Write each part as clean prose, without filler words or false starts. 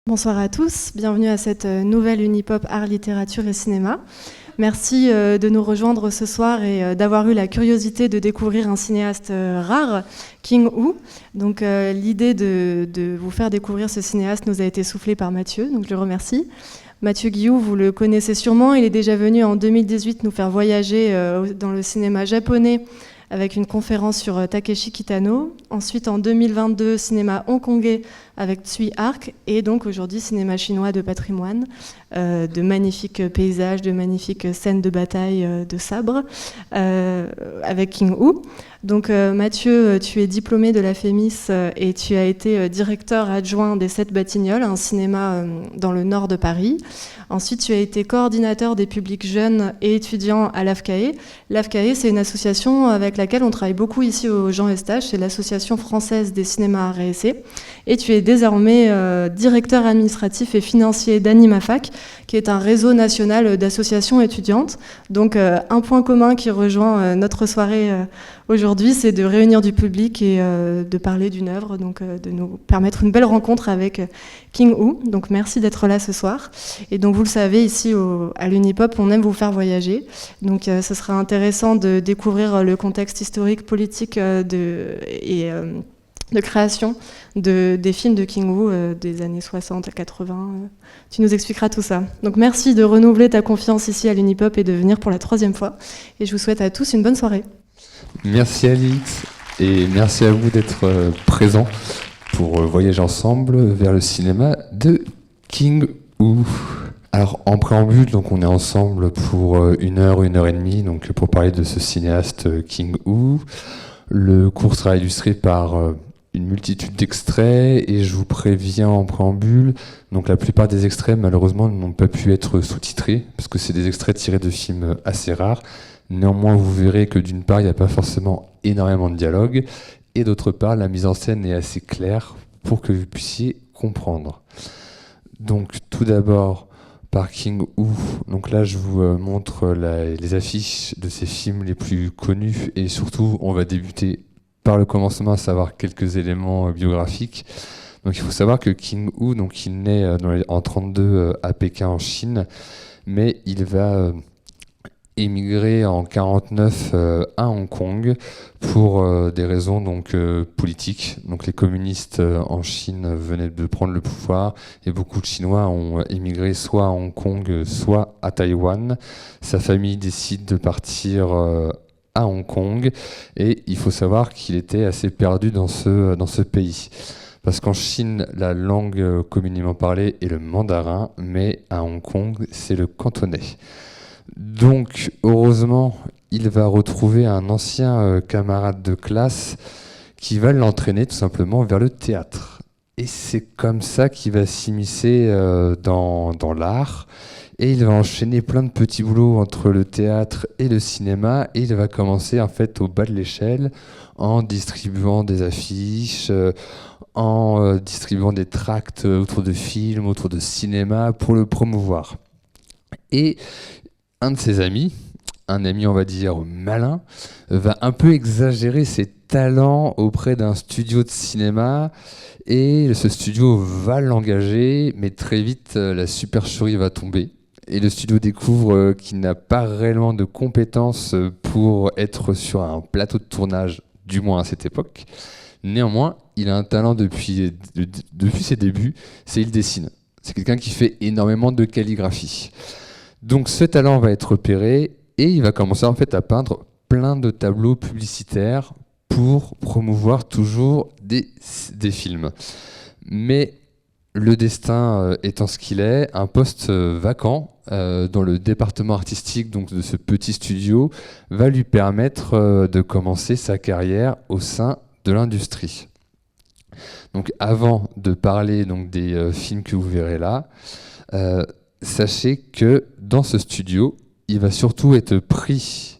Bonsoir à tous, bienvenue à cette nouvelle Unipop Art, Littérature et Cinéma. Merci de nous rejoindre ce soir et d'avoir eu la curiosité de découvrir un cinéaste rare, King Hu. Donc l'idée de vous faire découvrir ce cinéaste nous a été soufflée par Mathieu, donc je le remercie. Mathieu Guillou, vous le connaissez sûrement, il est déjà venu en 2018 nous faire voyager dans le cinéma japonais avec une conférence sur Takeshi Kitano. Ensuite, en 2022, cinéma hongkongais avec Tsui Hark. Et donc aujourd'hui, cinéma chinois de patrimoine, de magnifiques paysages, de magnifiques scènes de bataille de sabre, avec King Hu. Donc Mathieu, tu es diplômé de la FEMIS et tu as été directeur adjoint des 7 Batignolles, un cinéma dans le nord de Paris. Ensuite, tu as été coordinateur des publics jeunes et étudiants à l'AFCAE. L'AFCAE, c'est une association avec laquelle on travaille beaucoup ici au Jean Eustache, c'est l'Association française des cinémas arts et essais. Et tu es désormais directeur administratif et financier d'AnimaFac, qui est un réseau national d'associations étudiantes. Donc un point commun qui rejoint notre soirée aujourd'hui, c'est de réunir du public et de parler d'une œuvre, donc de nous permettre une belle rencontre avec King Hu. Donc merci d'être là ce soir. Et donc vous le savez, ici à l'Unipop, on aime vous faire voyager. Donc ce sera intéressant de découvrir le contexte historique, politique de création des films de King Hu des années 60 à 80. Tu nous expliqueras tout ça. Donc merci de renouveler ta confiance ici à l'Unipop et de venir pour la 3e fois. Et je vous souhaite à tous une bonne soirée. Merci Alix et merci à vous d'être présents pour voyager ensemble vers le cinéma de King Hu. Alors en préambule, donc on est ensemble pour 1 heure, 1 heure et demie, donc pour parler de ce cinéaste King Hu. Le cours sera illustré par une multitude d'extraits et je vous préviens en préambule, donc la plupart des extraits malheureusement n'ont pas pu être sous-titrés parce que c'est des extraits tirés de films assez rares. Néanmoins, vous verrez que d'une part, il n'y a pas forcément énormément de dialogue et d'autre part, la mise en scène est assez claire pour que vous puissiez comprendre. Donc tout d'abord, par King Hu. Donc là, je vous montre les affiches de ces films les plus connus et surtout, on va débuter par le commencement, à savoir quelques éléments biographiques. Donc il faut savoir que King Hu, donc il naît en 1932 à Pékin en Chine, mais il va émigrer en 1949 à Hong Kong pour des raisons donc politiques. Donc les communistes en Chine venaient de prendre le pouvoir et beaucoup de Chinois ont émigré soit à Hong Kong, soit à Taïwan. Sa famille décide de partir à Hong Kong et il faut savoir qu'il était assez perdu dans ce pays. Parce qu'en Chine, la langue communément parlée est le mandarin, mais à Hong Kong, c'est le cantonais. Donc, heureusement, il va retrouver un ancien camarade de classe qui va l'entraîner tout simplement vers le théâtre. Et c'est comme ça qu'il va s'immiscer dans l'art. Et il va enchaîner plein de petits boulots entre le théâtre et le cinéma. Et il va commencer en fait au bas de l'échelle en distribuant des affiches, en distribuant des tracts autour de films, autour de cinéma pour le promouvoir. Et un de ses amis, un ami on va dire malin, va un peu exagérer ses talents auprès d'un studio de cinéma et ce studio va l'engager, mais très vite la supercherie va tomber et le studio découvre qu'il n'a pas réellement de compétences pour être sur un plateau de tournage, du moins à cette époque. Néanmoins, il a un talent depuis ses débuts, c'est il dessine. C'est quelqu'un qui fait énormément de calligraphie. Donc ce talent va être repéré et il va commencer en fait à peindre plein de tableaux publicitaires pour promouvoir toujours des films. Mais le destin étant ce qu'il est, un poste vacant dans le département artistique donc de ce petit studio va lui permettre de commencer sa carrière au sein de l'industrie. Donc avant de parler donc des films que vous verrez là, sachez que dans ce studio, il va surtout être pris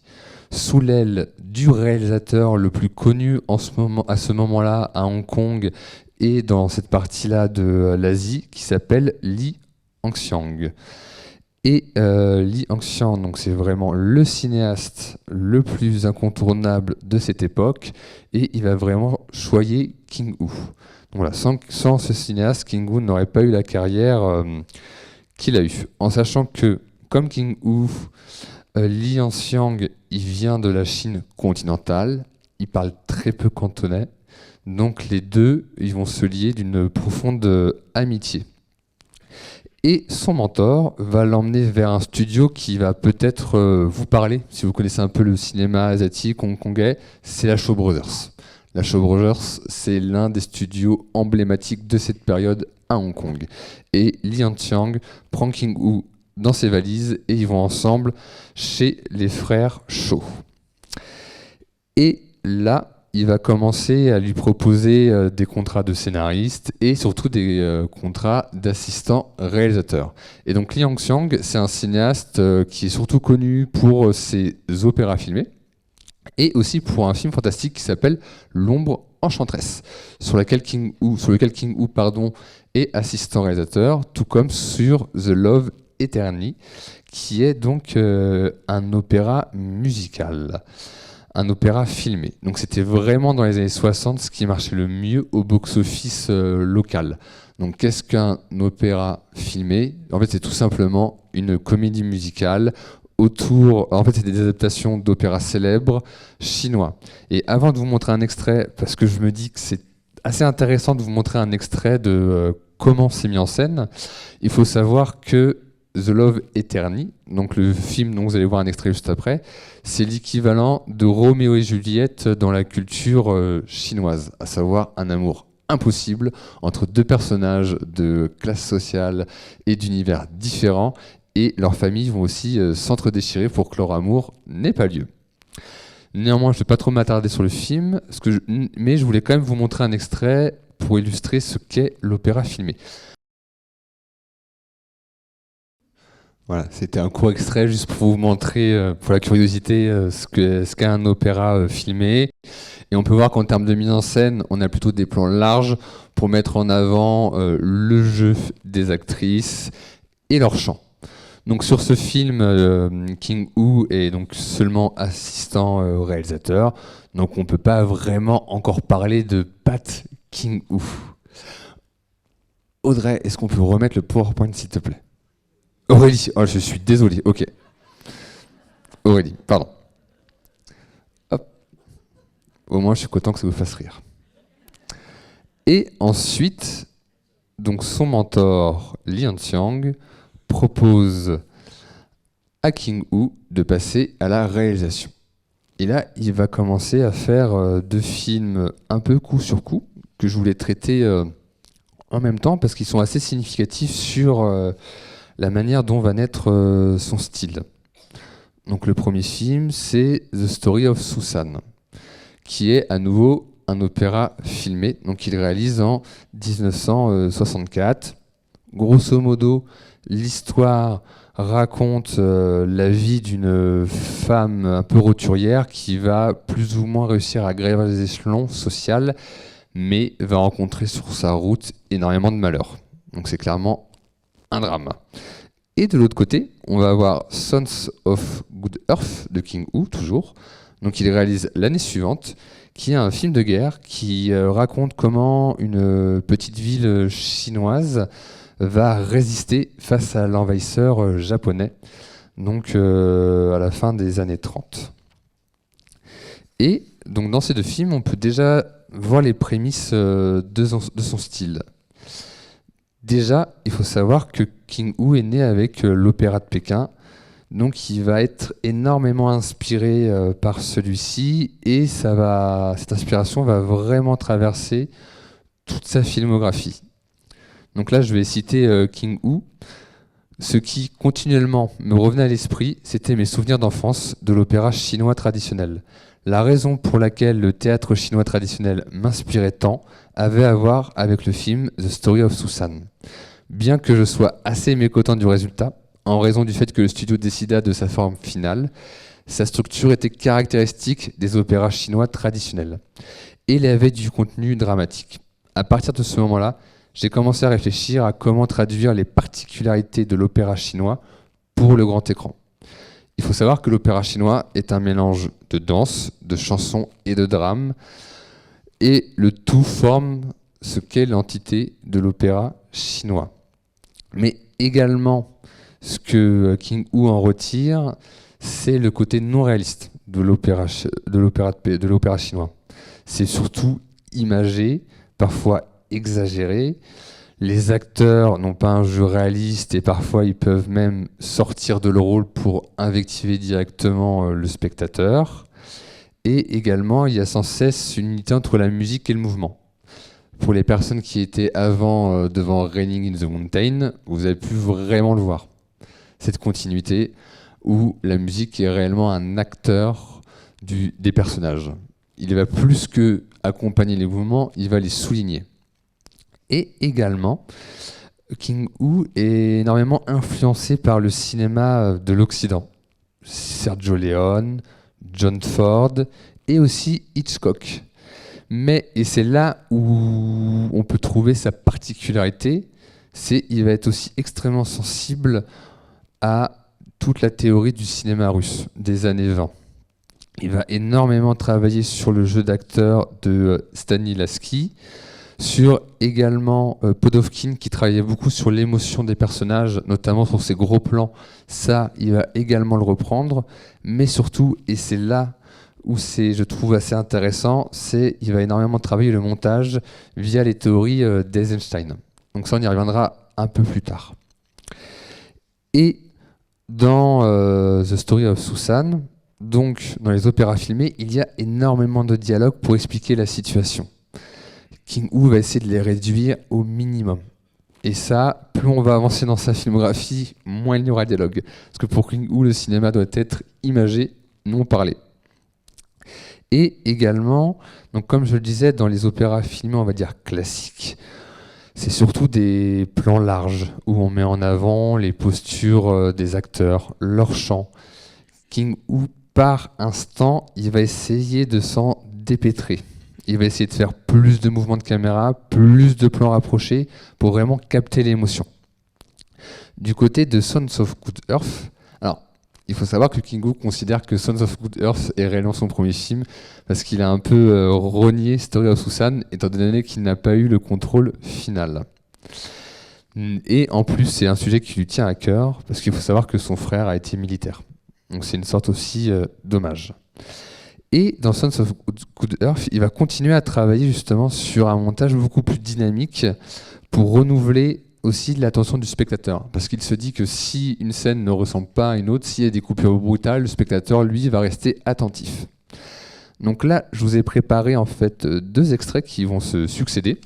sous l'aile du réalisateur le plus connu à ce moment-là à Hong Kong et dans cette partie-là de l'Asie qui s'appelle Lee Hangxiang. Et Lee Hangxiang, donc c'est vraiment le cinéaste le plus incontournable de cette époque et il va vraiment choyer King Hu. Voilà, sans ce cinéaste, King Woo n'aurait pas eu la carrière qu'il a eue. En sachant que, comme King Woo, Li Yanxiang, il vient de la Chine continentale, il parle très peu cantonais, donc les deux, ils vont se lier d'une profonde amitié. Et son mentor va l'emmener vers un studio qui va peut-être vous parler, si vous connaissez un peu le cinéma asiatique, hongkongais, c'est la Shaw Brothers. La Shaw Brothers, c'est l'un des studios emblématiques de cette période à Hong Kong. Et Li Yanxiang prend King Woo dans ses valises et ils vont ensemble chez les frères Shaw. Et là, il va commencer à lui proposer des contrats de scénariste et surtout des contrats d'assistant réalisateur. Et donc Li Yanxiang, c'est un cinéaste qui est surtout connu pour ses opéras filmés et aussi pour un film fantastique qui s'appelle L'ombre enchanteresse, sur lequel King Woo est assistant réalisateur, tout comme sur The Love Eternally, qui est donc un opéra musical. Un opéra filmé. Donc c'était vraiment dans les années 60 ce qui marchait le mieux au box-office local. Donc qu'est-ce qu'un opéra filmé ? En fait, c'est tout simplement une comédie musicale autour... En fait, c'est des adaptations d'opéras célèbres chinois. Et avant de vous montrer un extrait, parce que je me dis que c'est assez intéressant de vous montrer un extrait de comment c'est mis en scène, il faut savoir que The Love Eternally, donc le film dont vous allez voir un extrait juste après, c'est l'équivalent de Roméo et Juliette dans la culture chinoise, à savoir un amour impossible entre deux personnages de classe sociale et d'univers différents, et leurs familles vont aussi s'entre-déchirer pour que leur amour n'ait pas lieu. Néanmoins, je ne vais pas trop m'attarder sur le film, mais je voulais quand même vous montrer un extrait pour illustrer ce qu'est l'opéra filmé. Voilà, c'était un court extrait juste pour vous montrer, pour la curiosité, ce qu'est un opéra filmé. Et on peut voir qu'en termes de mise en scène, on a plutôt des plans larges pour mettre en avant le jeu des actrices et leur chant. Donc sur ce film, King Woo est donc seulement assistant réalisateur, donc on ne peut pas vraiment encore parler de Pat King Woo. Audrey, est-ce qu'on peut remettre le PowerPoint s'il te plaît ? Aurélie, oh, je suis désolé, ok. Aurélie, pardon. Hop. Au moins, je suis content que ça vous fasse rire. Et ensuite, donc son mentor, Li Yanxiang, propose à King Woo de passer à la réalisation. Et là, il va commencer à faire deux films un peu coup sur coup, que je voulais traiter en même temps, parce qu'ils sont assez significatifs sur... la manière dont va naître son style. Donc le premier film, c'est The Story of Susan, qui est à nouveau un opéra filmé. Donc il réalise en 1964. Grosso modo, l'histoire raconte la vie d'une femme un peu roturière qui va plus ou moins réussir à gravir les échelons sociaux, mais va rencontrer sur sa route énormément de malheurs. Donc c'est clairement un drame. Et de l'autre côté, on va avoir Sons of Good Earth de King Woo, toujours. Donc il réalise l'année suivante, qui est un film de guerre qui raconte comment une petite ville chinoise va résister face à l'envahisseur japonais, donc à la fin des années 30. Et donc dans ces deux films, on peut déjà voir les prémices de son style. Déjà, il faut savoir que King Woo est né avec l'opéra de Pékin, donc il va être énormément inspiré par celui-ci, et cette inspiration va vraiment traverser toute sa filmographie. Donc là, je vais citer King Woo. Ce qui continuellement me revenait à l'esprit, c'était mes souvenirs d'enfance de l'opéra chinois traditionnel. La raison pour laquelle le théâtre chinois traditionnel m'inspirait tant avait à voir avec le film The Story of Susan. Bien que je sois assez mécontent du résultat, en raison du fait que le studio décida de sa forme finale, sa structure était caractéristique des opéras chinois traditionnels. Et il avait du contenu dramatique. À partir de ce moment-là, j'ai commencé à réfléchir à comment traduire les particularités de l'opéra chinois pour le grand écran. Il faut savoir que l'opéra chinois est un mélange de danse, de chansons et de drame, et le tout forme ce qu'est l'entité de l'opéra chinois. Mais également, ce que King Hu en retire, c'est le côté non réaliste de l'opéra chinois. C'est surtout imagé, parfois exagéré. Les acteurs n'ont pas un jeu réaliste et parfois ils peuvent même sortir de leur rôle pour invectiver directement le spectateur. Et également, il y a sans cesse une unité entre la musique et le mouvement. Pour les personnes qui étaient avant devant Raining in the Mountain, vous avez pu vraiment le voir. Cette continuité où la musique est réellement un acteur des personnages. Il va plus que accompagner les mouvements, il va les souligner. Et également, King Hu est énormément influencé par le cinéma de l'Occident. Sergio Leone, John Ford et aussi Hitchcock. Mais, et c'est là où on peut trouver sa particularité, c'est qu'il va être aussi extrêmement sensible à toute la théorie du cinéma russe des années 20. Il va énormément travailler sur le jeu d'acteur de Stanislavski, sur également Podovkin qui travaillait beaucoup sur l'émotion des personnages, notamment sur ses gros plans. Ça, il va également le reprendre, mais surtout, et c'est là où c'est, je trouve, assez intéressant, c'est qu'il va énormément travailler le montage via les théories d'Eisenstein. Donc ça, on y reviendra un peu plus tard. Et dans The Story of Susan, donc dans les opéras filmés, il y a énormément de dialogues pour expliquer la situation. King Hu va essayer de les réduire au minimum. Et ça, plus on va avancer dans sa filmographie, moins il y aura de dialogue. Parce que pour King Hu, le cinéma doit être imagé, non parlé. Et également, donc comme je le disais, dans les opéras filmés, on va dire classiques, c'est surtout des plans larges où on met en avant les postures des acteurs, leur chant. King Hu, par instant, il va essayer de s'en dépêtrer. Il va essayer de faire plus de mouvements de caméra, plus de plans rapprochés pour vraiment capter l'émotion. Du côté de Sons of Good Earth, alors il faut savoir que King Hu considère que Sons of Good Earth est réellement son premier film parce qu'il a un peu renié Story of Susan étant donné qu'il n'a pas eu le contrôle final. Et en plus, c'est un sujet qui lui tient à cœur parce qu'il faut savoir que son frère a été militaire. Donc c'est une sorte aussi d'hommage. Et dans Sons of Good Earth, il va continuer à travailler justement sur un montage beaucoup plus dynamique pour renouveler aussi l'attention du spectateur. Parce qu'il se dit que si une scène ne ressemble pas à une autre, s'il y a des coupures brutales, le spectateur, lui, va rester attentif. Donc là, je vous ai préparé en fait 2 extraits qui vont se succéder.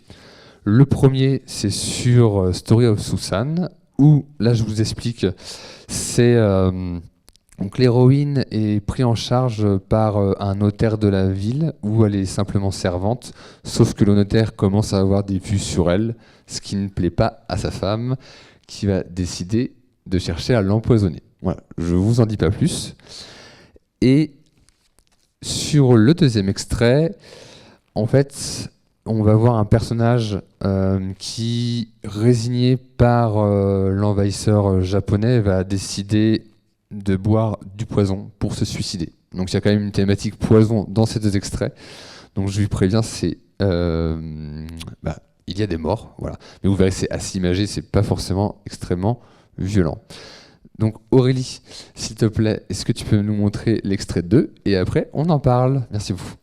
Le premier, c'est sur Story of Susan, où, là, je vous explique, c'est... Donc l'héroïne est prise en charge par un notaire de la ville où elle est simplement servante, sauf que le notaire commence à avoir des vues sur elle, ce qui ne plaît pas à sa femme, qui va décider de chercher à l'empoisonner. Voilà, je vous en dis pas plus. Et sur le deuxième extrait, en fait, on va voir un personnage qui, résigné par l'envahisseur japonais, va décider de boire du poison pour se suicider. Donc il y a quand même une thématique poison dans ces 2 extraits. Donc je lui préviens, c'est il y a des morts, voilà. Mais vous verrez, c'est assez imagé, c'est pas forcément extrêmement violent. Donc Aurélie, s'il te plaît, est-ce que tu peux nous montrer l'extrait 2 et après on en parle. Merci beaucoup.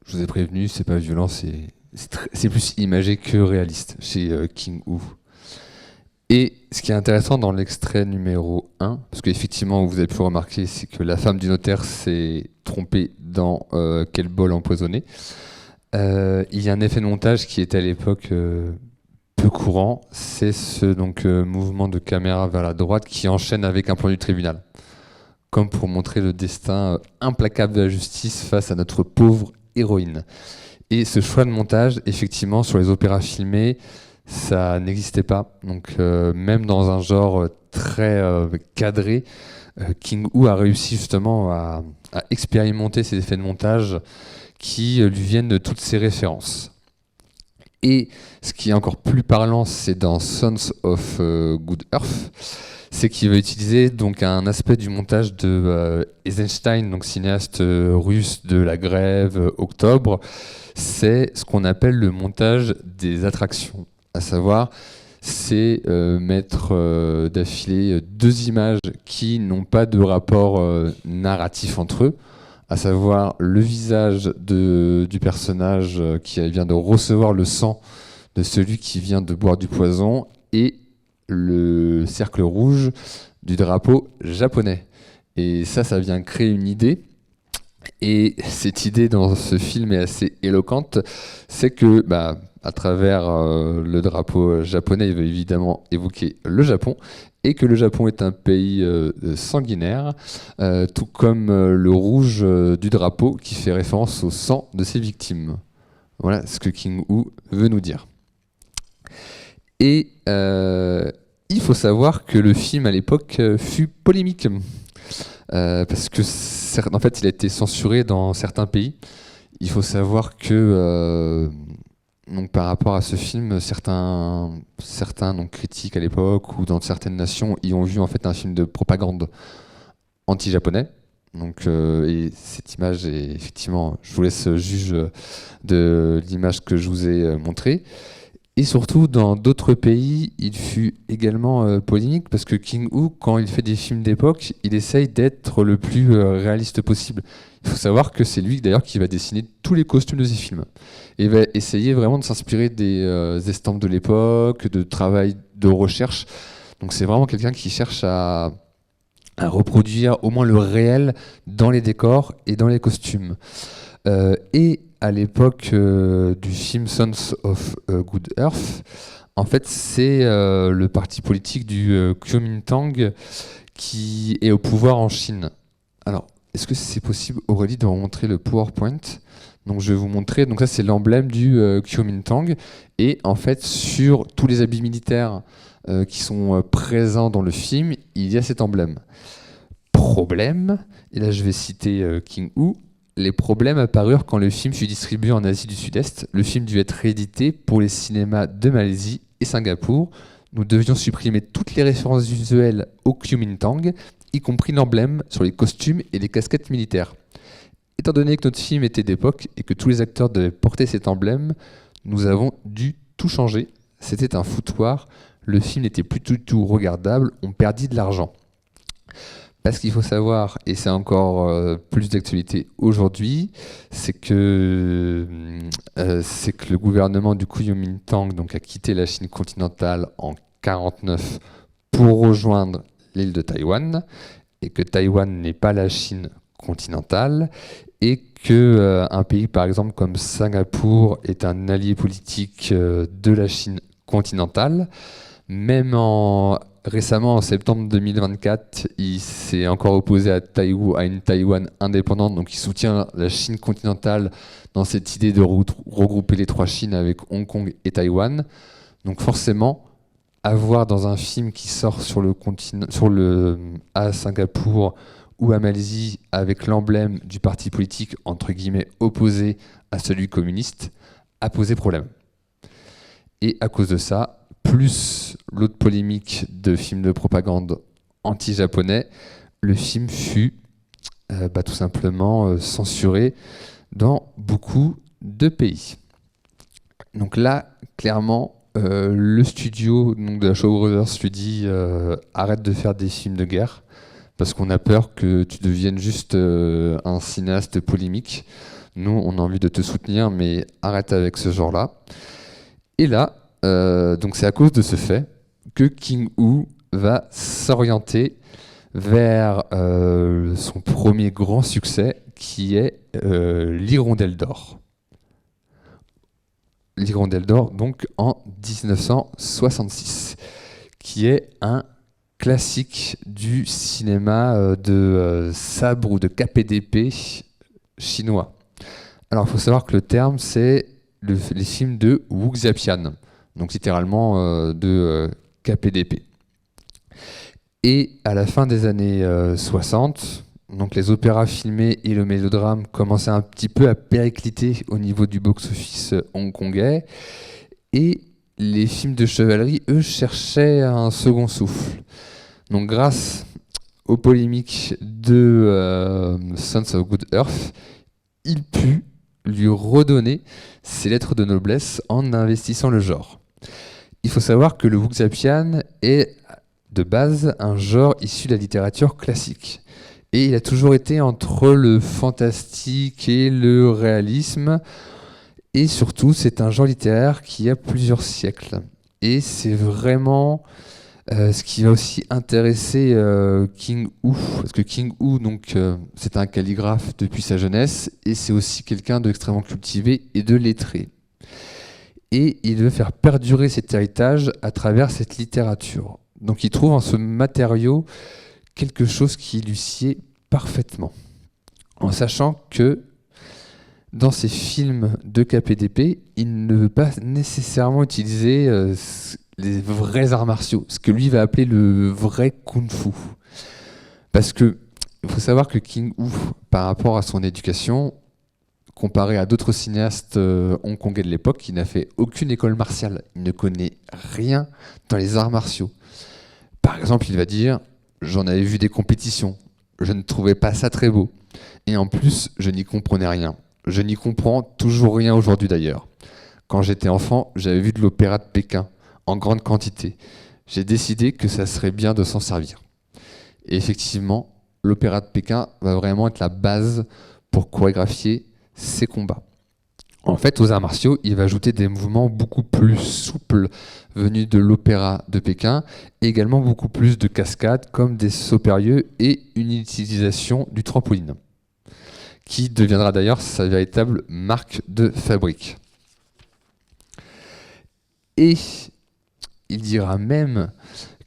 Je vous ai prévenu, c'est pas violent, c'est plus imagé que réaliste chez King Hu. Et ce qui est intéressant dans l'extrait numéro 1, parce qu'effectivement, vous avez pu remarquer, c'est que la femme du notaire s'est trompée dans quel bol empoisonné. Il y a un effet de montage qui était à l'époque peu courant, c'est ce mouvement de caméra vers la droite qui enchaîne avec un plan du tribunal, comme pour montrer le destin implacable de la justice face à notre pauvre héroïne. Et ce choix de montage, effectivement, sur les opéras filmés, ça n'existait pas. Donc même dans un genre très cadré, King Hu a réussi justement à expérimenter ces effets de montage qui lui viennent de toutes ses références. Et ce qui est encore plus parlant, c'est dans Sons of Good Earth, c'est qu'il va utiliser donc un aspect du montage de Eisenstein, donc cinéaste russe de la Grève, Octobre. C'est ce qu'on appelle le montage des attractions, à savoir c'est mettre d'affilée deux images qui n'ont pas de rapport narratif entre eux, à savoir le visage du personnage qui vient de recevoir le sang de celui qui vient de boire du poison et le cercle rouge du drapeau japonais. Et ça vient créer une idée. Et cette idée dans ce film est assez éloquente, c'est que à travers le drapeau japonais, il veut évidemment évoquer le Japon, et que le Japon est un pays sanguinaire, tout comme le rouge du drapeau qui fait référence au sang de ses victimes. Voilà ce que King Hu veut nous dire. Et il faut savoir que le film à l'époque fut polémique. Parce que en fait, il a été censuré dans certains pays. Il faut savoir que donc par rapport à ce film, certains donc, critiques à l'époque ou dans certaines nations y ont vu en fait un film de propagande anti-japonais. Donc, et cette image est effectivement, je vous laisse juge de l'image que je vous ai montrée. Et surtout, dans d'autres pays, il fut également polémique parce que King Hu, quand il fait des films d'époque, il essaye d'être le plus réaliste possible. Il faut savoir que c'est lui d'ailleurs qui va dessiner tous les costumes de ses films. Et il va essayer vraiment de s'inspirer des estampes de l'époque, de travail de recherche. Donc c'est vraiment quelqu'un qui cherche à reproduire au moins le réel dans les décors et dans les costumes. Et à l'époque du film Sons of Good Earth, en fait, c'est le parti politique du Kuomintang qui est au pouvoir en Chine. Alors, est-ce que c'est possible, Aurélie, de remontrer le PowerPoint ? Donc, je vais vous montrer. Donc, ça, c'est l'emblème du Kuomintang. Et en fait, sur tous les habits militaires qui sont présents dans le film, il y a cet emblème. Problème, et là, je vais citer King Hu. Les problèmes apparurent quand le film fut distribué en Asie du Sud-Est. Le film dut être réédité pour les cinémas de Malaisie et Singapour. Nous devions supprimer toutes les références visuelles au Kuomintang, y compris l'emblème sur les costumes et les casquettes militaires. Étant donné que notre film était d'époque et que tous les acteurs devaient porter cet emblème, nous avons dû tout changer. C'était un foutoir. Le film n'était plus du tout regardable. On perdit de l'argent. Parce qu'il faut savoir, et c'est encore plus d'actualité aujourd'hui, c'est que le gouvernement du Kuomintang donc, a quitté la Chine continentale en 1949 pour rejoindre l'île de Taïwan, et que Taïwan n'est pas la Chine continentale, et qu'un pays par exemple comme Singapour est un allié politique de la Chine continentale. Même récemment, en septembre 2024, il s'est encore opposé à une Taïwan indépendante, donc il soutient la Chine continentale dans cette idée de regrouper les trois Chines avec Hong Kong et Taïwan. Donc forcément, avoir dans un film qui sort à Singapour ou à Malaisie avec l'emblème du parti politique entre guillemets opposé à celui communiste a posé problème. Et à cause de ça, plus l'autre polémique de films de propagande anti-japonais, le film fut tout simplement censuré dans beaucoup de pays. Donc là, clairement, le studio donc de la Shaw Brothers lui dit arrête de faire des films de guerre parce qu'on a peur que tu deviennes juste un cinéaste polémique. Nous, on a envie de te soutenir, mais arrête avec ce genre-là. Et là, donc c'est à cause de ce fait que King Hu va s'orienter vers son premier grand succès qui est l'Hirondelle d'Or. L'Hirondelle d'Or, donc en 1966, qui est un classique du cinéma de sabre ou de KPDP chinois. Alors il faut savoir que le terme c'est les films de wuxiapian, donc littéralement de KPDP. Et à la fin des années 60, donc les opéras filmés et le mélodrame commençaient un petit peu à péricliter au niveau du box-office hongkongais. Et les films de chevalerie, eux, cherchaient un second souffle. Donc grâce aux polémiques de Sons of Good Earth, il put lui redonner ses lettres de noblesse en investissant le genre. Il faut savoir que le wuxapian est de base un genre issu de la littérature classique. Et il a toujours été entre le fantastique et le réalisme. Et surtout, c'est un genre littéraire qui a plusieurs siècles. Et c'est vraiment ce qui va aussi intéresser King Hu. Parce que King Hu, donc, c'est un calligraphe depuis sa jeunesse. Et c'est aussi quelqu'un d'extrêmement cultivé et de lettré. Et il veut faire perdurer cet héritage à travers cette littérature. Donc il trouve en ce matériau quelque chose qui lui sied parfaitement. En sachant que dans ses films de KPDP, il ne veut pas nécessairement utiliser les vrais arts martiaux, ce que lui va appeler le vrai kung-fu. Parce que il faut savoir que King Hu, par rapport à son éducation, comparé à d'autres cinéastes hongkongais de l'époque, il n'a fait aucune école martiale. Il ne connaît rien dans les arts martiaux. Par exemple, il va dire « J'en avais vu des compétitions, je ne trouvais pas ça très beau. Et en plus, je n'y comprenais rien. Je n'y comprends toujours rien aujourd'hui d'ailleurs. Quand j'étais enfant, j'avais vu de l'opéra de Pékin, en grande quantité. J'ai décidé que ça serait bien de s'en servir. » Et effectivement, l'opéra de Pékin va vraiment être la base pour chorégraphier ses combats. En fait, aux arts martiaux, il va ajouter des mouvements beaucoup plus souples venus de l'opéra de Pékin, et également beaucoup plus de cascades comme des sauts périlleux et une utilisation du trampoline, qui deviendra d'ailleurs sa véritable marque de fabrique. Et il dira même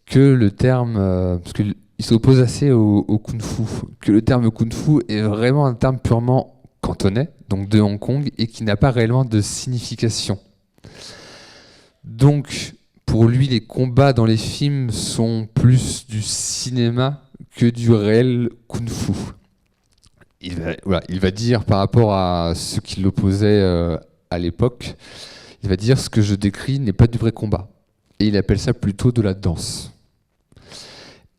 que le terme, parce qu'il s'oppose assez au kung-fu, que le terme kung-fu est vraiment un terme purement cantonais, donc de Hong Kong, et qui n'a pas réellement de signification. Donc, pour lui, les combats dans les films sont plus du cinéma que du réel kung-fu. Il va dire par rapport à ce qui l'opposait à l'époque, il va dire ce que je décris n'est pas du vrai combat. Et il appelle ça plutôt de la danse.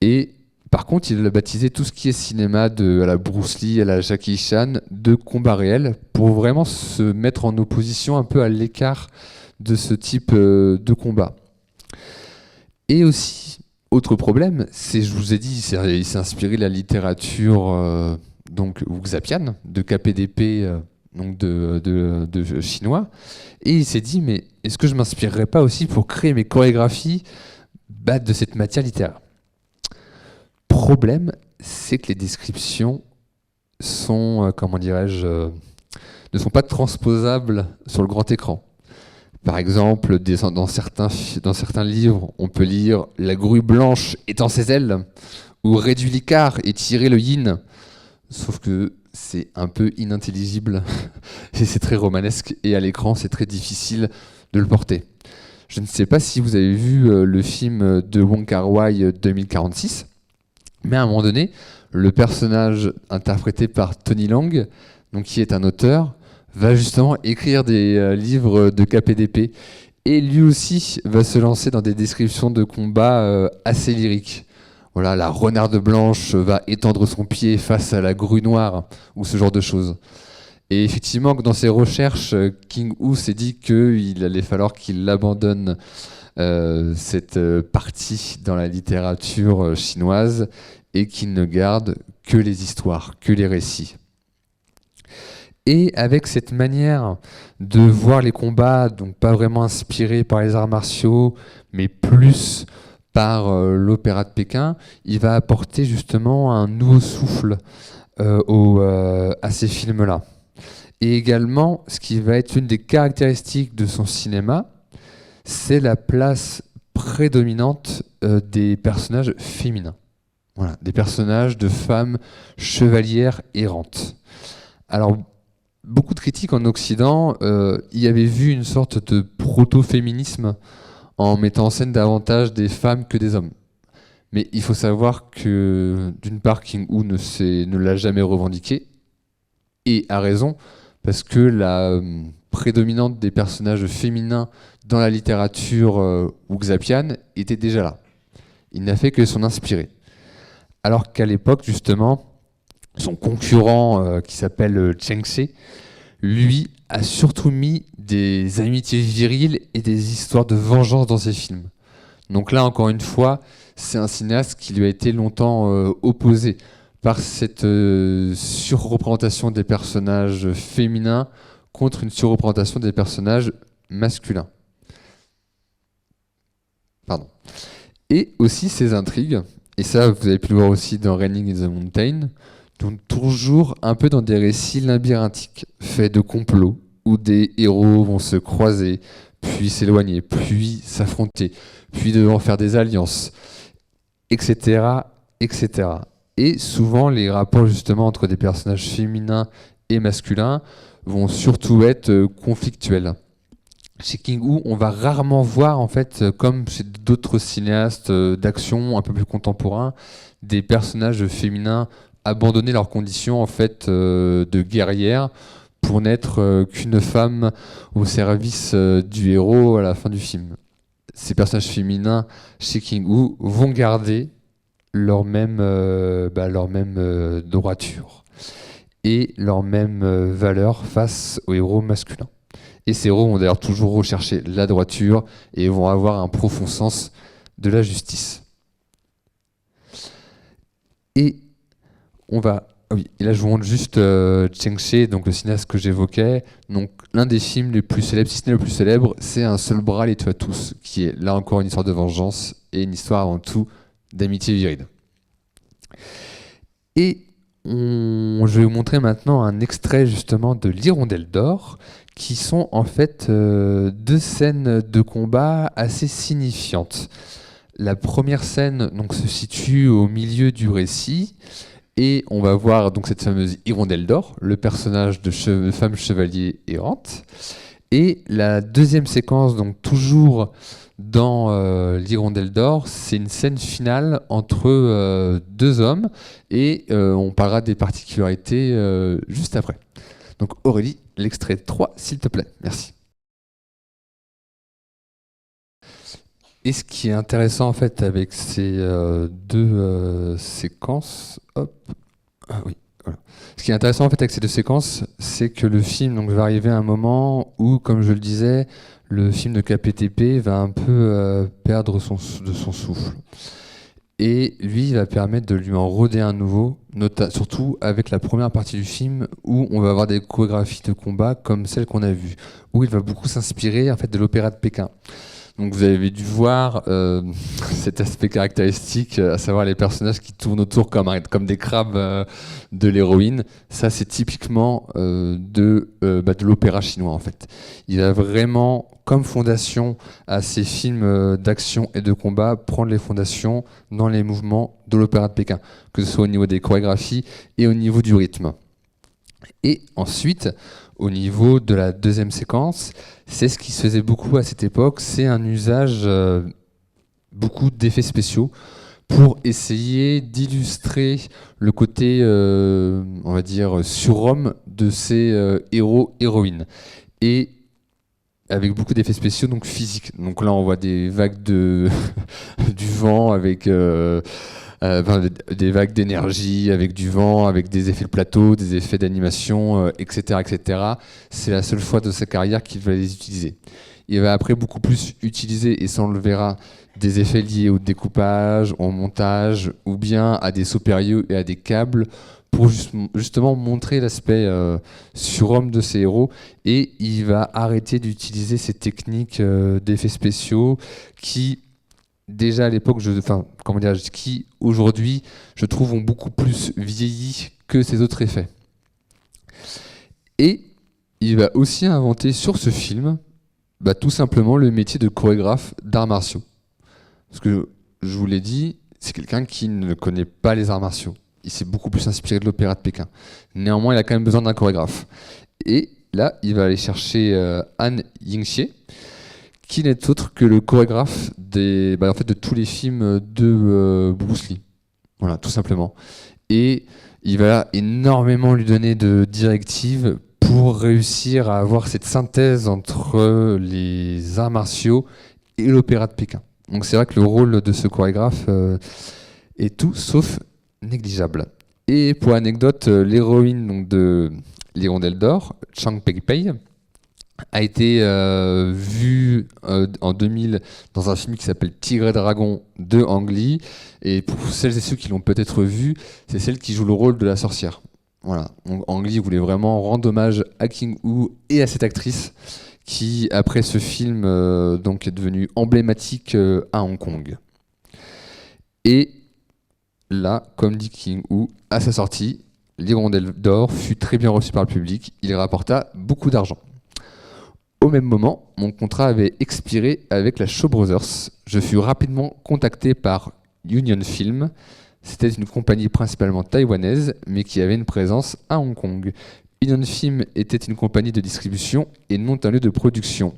Et par contre, il a baptisé tout ce qui est cinéma, à la Bruce Lee, à la Jackie Chan, de combat réel, pour vraiment se mettre en opposition un peu à l'écart de ce type de combat. Et aussi, autre problème, c'est, je vous ai dit, il s'est inspiré de la littérature donc wuxapian, de KPDP, donc de chinois, et il s'est dit, mais est-ce que je ne m'inspirerais pas aussi pour créer mes chorégraphies de cette matière littéraire ? Problème, c'est que les descriptions sont, ne sont pas transposables sur le grand écran. Par exemple, dans certains livres, on peut lire « La grue blanche étend ses ailes » ou « Réduit l'icard et tirez le yin ». Sauf que c'est un peu inintelligible et c'est très romanesque et à l'écran, c'est très difficile de le porter. Je ne sais pas si vous avez vu le film de Wong Kar-wai 2046. Mais à un moment donné, le personnage interprété par Tony Leung, donc qui est un auteur, va justement écrire des livres de KPDP. Et lui aussi va se lancer dans des descriptions de combats assez lyriques. Voilà, la renarde blanche va étendre son pied face à la grue noire, ou ce genre de choses. Et effectivement, dans ses recherches, King Hu s'est dit qu'il allait falloir qu'il abandonne cette partie dans la littérature chinoise et qu'il ne garde que les histoires, que les récits. Et avec cette manière de voir les combats, donc pas vraiment inspirés par les arts martiaux, mais plus par l'opéra de Pékin, il va apporter justement un nouveau souffle à ces films-là. Et également, ce qui va être une des caractéristiques de son cinéma, c'est la place prédominante des personnages féminins. Voilà, des personnages de femmes chevalières errantes. Alors, beaucoup de critiques en Occident y avaient vu une sorte de proto-féminisme en mettant en scène davantage des femmes que des hommes. Mais il faut savoir que, d'une part, King Hu ne l'a jamais revendiqué, et a raison, parce que la prédominante des personnages féminins dans la littérature wuxapian était déjà là. Il n'a fait que s'en inspirer. Alors qu'à l'époque, justement, son concurrent qui s'appelle Cheng She, lui a surtout mis des amitiés viriles et des histoires de vengeance dans ses films. Donc là, encore une fois, c'est un cinéaste qui lui a été longtemps opposé par cette surreprésentation des personnages féminins contre une surreprésentation des personnages masculins. Pardon. Et aussi ses intrigues, et ça vous avez pu le voir aussi dans Raining in the Mountain, donc toujours un peu dans des récits labyrinthiques, faits de complots, où des héros vont se croiser, puis s'éloigner, puis s'affronter, puis devoir faire des alliances, etc., etc. Et souvent, les rapports justement entre des personnages féminins et masculins vont surtout être conflictuels. Chez King Hu, on va rarement voir, en fait, comme chez d'autres cinéastes d'action un peu plus contemporains, des personnages féminins abandonner leurs conditions en fait de guerrière pour n'être qu'une femme au service du héros à la fin du film. Ces personnages féminins chez King Hu vont garder leur même droiture et leur même valeur face aux héros masculins. Et ces héros vont d'ailleurs toujours rechercher la droiture et vont avoir un profond sens de la justice. Et on va... Ah oui, et là je vous montre juste Cheng She, donc le cinéaste que j'évoquais. Donc l'un des films les plus célèbres, si ce n'est le plus célèbre, c'est Un seul bras les tue à tous, qui est là encore une histoire de vengeance et une histoire avant tout d'amitié virile. Et je vais vous montrer maintenant un extrait justement de l'Hirondelle d'or, qui sont en fait deux scènes de combat assez signifiantes. La première scène donc, se situe au milieu du récit, et on va voir donc cette fameuse Hirondelle d'or, le personnage de femme chevalier errante. Et la deuxième séquence, donc toujours dans l'Hirondelle d'or, c'est une scène finale entre deux hommes, et on parlera des particularités juste après. Donc Aurélie, l'extrait 3, s'il te plaît. Merci. Et ce qui est intéressant en fait avec ces deux séquences, voilà. Ce qui est intéressant en fait avec ces deux séquences, c'est que le film donc, va arriver à un moment où, comme je le disais, le film de KPTP va un peu perdre de son souffle. Et lui, il va permettre de lui en roder un nouveau, surtout avec la première partie du film où on va avoir des chorégraphies de combat comme celles qu'on a vues, où il va beaucoup s'inspirer en fait de l'opéra de Pékin. Donc vous avez dû voir cet aspect caractéristique, à savoir les personnages qui tournent autour comme des crabes de l'héroïne. Ça, c'est typiquement de l'opéra chinois, en fait. Il a vraiment, comme fondation à ces films d'action et de combat, prendre les fondations dans les mouvements de l'opéra de Pékin, que ce soit au niveau des chorégraphies et au niveau du rythme. Et ensuite, au niveau de la deuxième séquence, c'est ce qui se faisait beaucoup à cette époque, c'est un usage beaucoup d'effets spéciaux pour essayer d'illustrer le côté, on va dire, surhomme de ces héros-héroïnes. Et avec beaucoup d'effets spéciaux, donc physiques. Donc là, on voit des vagues du vent avec... des vagues d'énergie avec du vent, avec des effets de plateau, des effets d'animation, etc., etc. C'est la seule fois de sa carrière qu'il va les utiliser. Il va après beaucoup plus utiliser, et ça on le verra, des effets liés au découpage, au montage, ou bien à des sauts périlleux et à des câbles, pour justement montrer l'aspect surhomme de ces héros. Et il va arrêter d'utiliser ces techniques d'effets spéciaux qui... déjà à l'époque, qui aujourd'hui, je trouve, ont beaucoup plus vieilli que ces autres effets. Et il va aussi inventer sur ce film, tout simplement, le métier de chorégraphe d'arts martiaux. Parce que, je vous l'ai dit, c'est quelqu'un qui ne connaît pas les arts martiaux. Il s'est beaucoup plus inspiré de l'opéra de Pékin. Néanmoins, il a quand même besoin d'un chorégraphe. Et là, il va aller chercher Han Yingxie, qui n'est autre que le chorégraphe de tous les films de Bruce Lee. Voilà, tout simplement. Et il va énormément lui donner de directives pour réussir à avoir cette synthèse entre les arts martiaux et l'opéra de Pékin. Donc c'est vrai que le rôle de ce chorégraphe est tout sauf négligeable. Et pour anecdote, l'héroïne donc, de l'Hirondelle d'Or, Chang Pei-Pei, a été vue en 2000 dans un film qui s'appelle Tigre et Dragon de Ang Lee. Et pour celles et ceux qui l'ont peut-être vu, c'est celle qui joue le rôle de la sorcière. Voilà. Donc, Ang Lee voulait vraiment rendre hommage à King Woo et à cette actrice qui, après ce film, donc est devenue emblématique à Hong Kong. Et là, comme dit King Woo, à sa sortie, l'Hirondelle d'Or fut très bien reçu par le public. Il rapporta beaucoup d'argent. Au même moment, mon contrat avait expiré avec la Shaw Brothers. Je fus rapidement contacté par Union Film. C'était une compagnie principalement taïwanaise, mais qui avait une présence à Hong Kong. Union Film était une compagnie de distribution et non un lieu de production.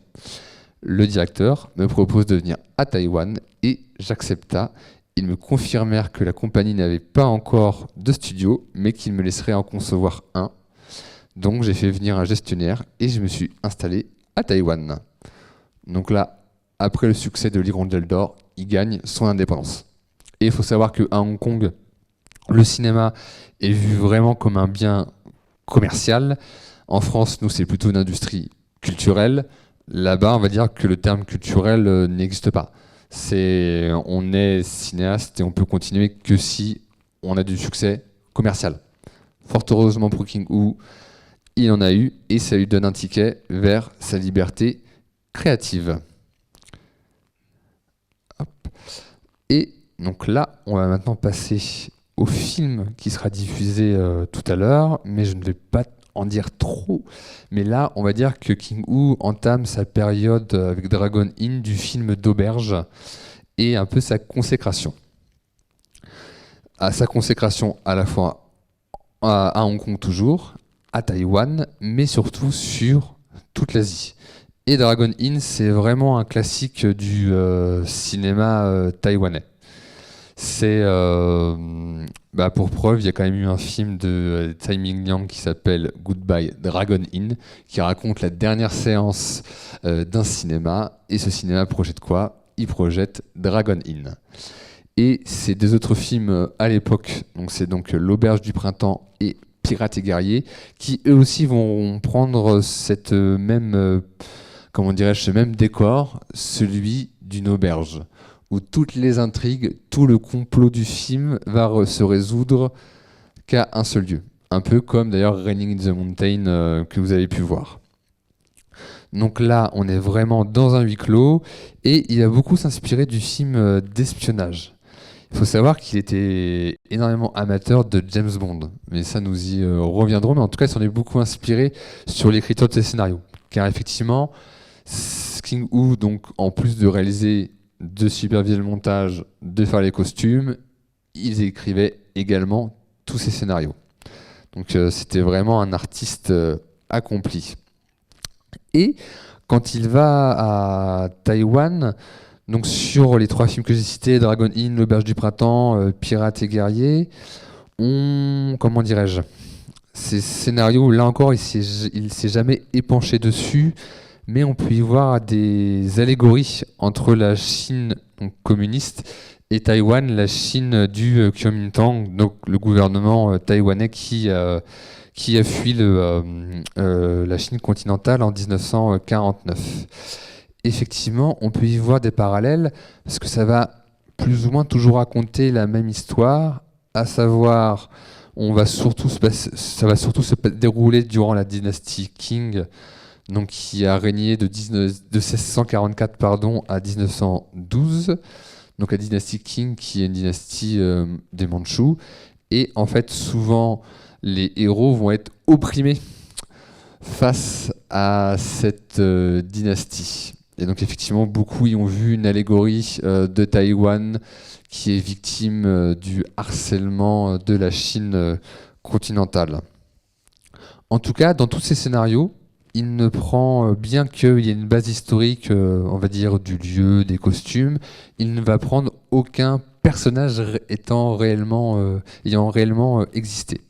Le directeur me propose de venir à Taïwan et j'accepta. Ils me confirmèrent que la compagnie n'avait pas encore de studio, mais qu'ils me laisseraient en concevoir un. Donc j'ai fait venir un gestionnaire et je me suis installé à Taïwan. Donc là, après le succès de l'Hirondelle d'Or, il gagne son indépendance. Et il faut savoir qu'à Hong Kong, le cinéma est vu vraiment comme un bien commercial. En France, nous, c'est plutôt une industrie culturelle. Là-bas, on va dire que le terme culturel n'existe pas. On est cinéaste et on peut continuer que si on a du succès commercial. Fort heureusement pour King Woo, il en a eu et ça lui donne un ticket vers sa liberté créative. Hop. Et donc là, on va maintenant passer au film qui sera diffusé tout à l'heure, mais je ne vais pas en dire trop. Mais là, on va dire que King Woo entame sa période avec Dragon Inn du film d'auberge et un peu sa consécration. À sa consécration à la fois à Hong Kong toujours, à Taïwan, mais surtout sur toute l'Asie. Et Dragon Inn, c'est vraiment un classique du cinéma taïwanais. C'est, pour preuve, il y a quand même eu un film de Tsai Ming-liang qui s'appelle Goodbye Dragon Inn, qui raconte la dernière séance d'un cinéma. Et ce cinéma projette quoi ? Il projette Dragon Inn. Et ces deux autres films à l'époque, donc c'est donc L'Auberge du Printemps et Pirates et Guerriers, qui eux aussi vont prendre cette même, ce même décor, celui d'une auberge, où toutes les intrigues, tout le complot du film va se résoudre qu'à un seul lieu. Un peu comme d'ailleurs Raining in the Mountain que vous avez pu voir. Donc là, on est vraiment dans un huis clos et il va beaucoup s'inspirer du film d'espionnage. Il faut savoir qu'il était énormément amateur de James Bond, mais ça nous y reviendrons. Mais en tout cas, il s'en est beaucoup inspiré sur l'écriture de ses scénarios. Car effectivement, King Woo, donc, en plus de réaliser, de superviser le montage, de faire les costumes, ils écrivaient également tous ces scénarios. Donc c'était vraiment un artiste accompli. Et quand il va à Taïwan, donc sur les trois films que j'ai cités, Dragon Inn, L'Auberge du Printemps, Pirates et Guerriers, ces scénarios, là encore, il s'est jamais épanché dessus, mais on peut y voir des allégories entre la Chine donc, communiste et Taïwan, la Chine du Kuomintang, donc le gouvernement taïwanais qui a fui la Chine continentale en 1949. Effectivement, on peut y voir des parallèles, parce que ça va plus ou moins toujours raconter la même histoire, à savoir, ça va surtout se dérouler durant la dynastie Qing, donc qui a régné de 1644 à 1912, donc la dynastie Qing qui est une dynastie des Mandchous, et en fait souvent les héros vont être opprimés face à cette dynastie. Et donc effectivement, beaucoup y ont vu une allégorie de Taïwan qui est victime du harcèlement de la Chine continentale. En tout cas, dans tous ces scénarios, il ne prend, bien qu'il y ait une base historique, on va dire, du lieu, des costumes, il ne va prendre aucun personnage ayant réellement existé.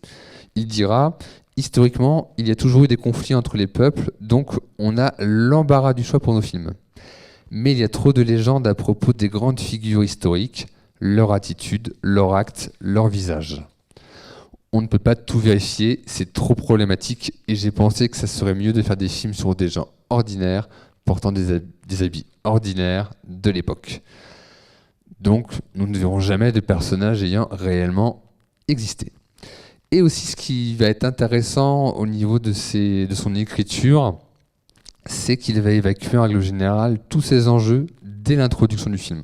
Il dira, historiquement, il y a toujours eu des conflits entre les peuples, donc on a l'embarras du choix pour nos films. Mais il y a trop de légendes à propos des grandes figures historiques, leur attitude, leur acte, leur visage. On ne peut pas tout vérifier, c'est trop problématique et j'ai pensé que ça serait mieux de faire des films sur des gens ordinaires portant des habits ordinaires de l'époque. Donc, nous ne verrons jamais de personnages ayant réellement existé. Et aussi, ce qui va être intéressant au niveau de son écriture, c'est qu'il va évacuer en règle générale tous ces enjeux dès l'introduction du film.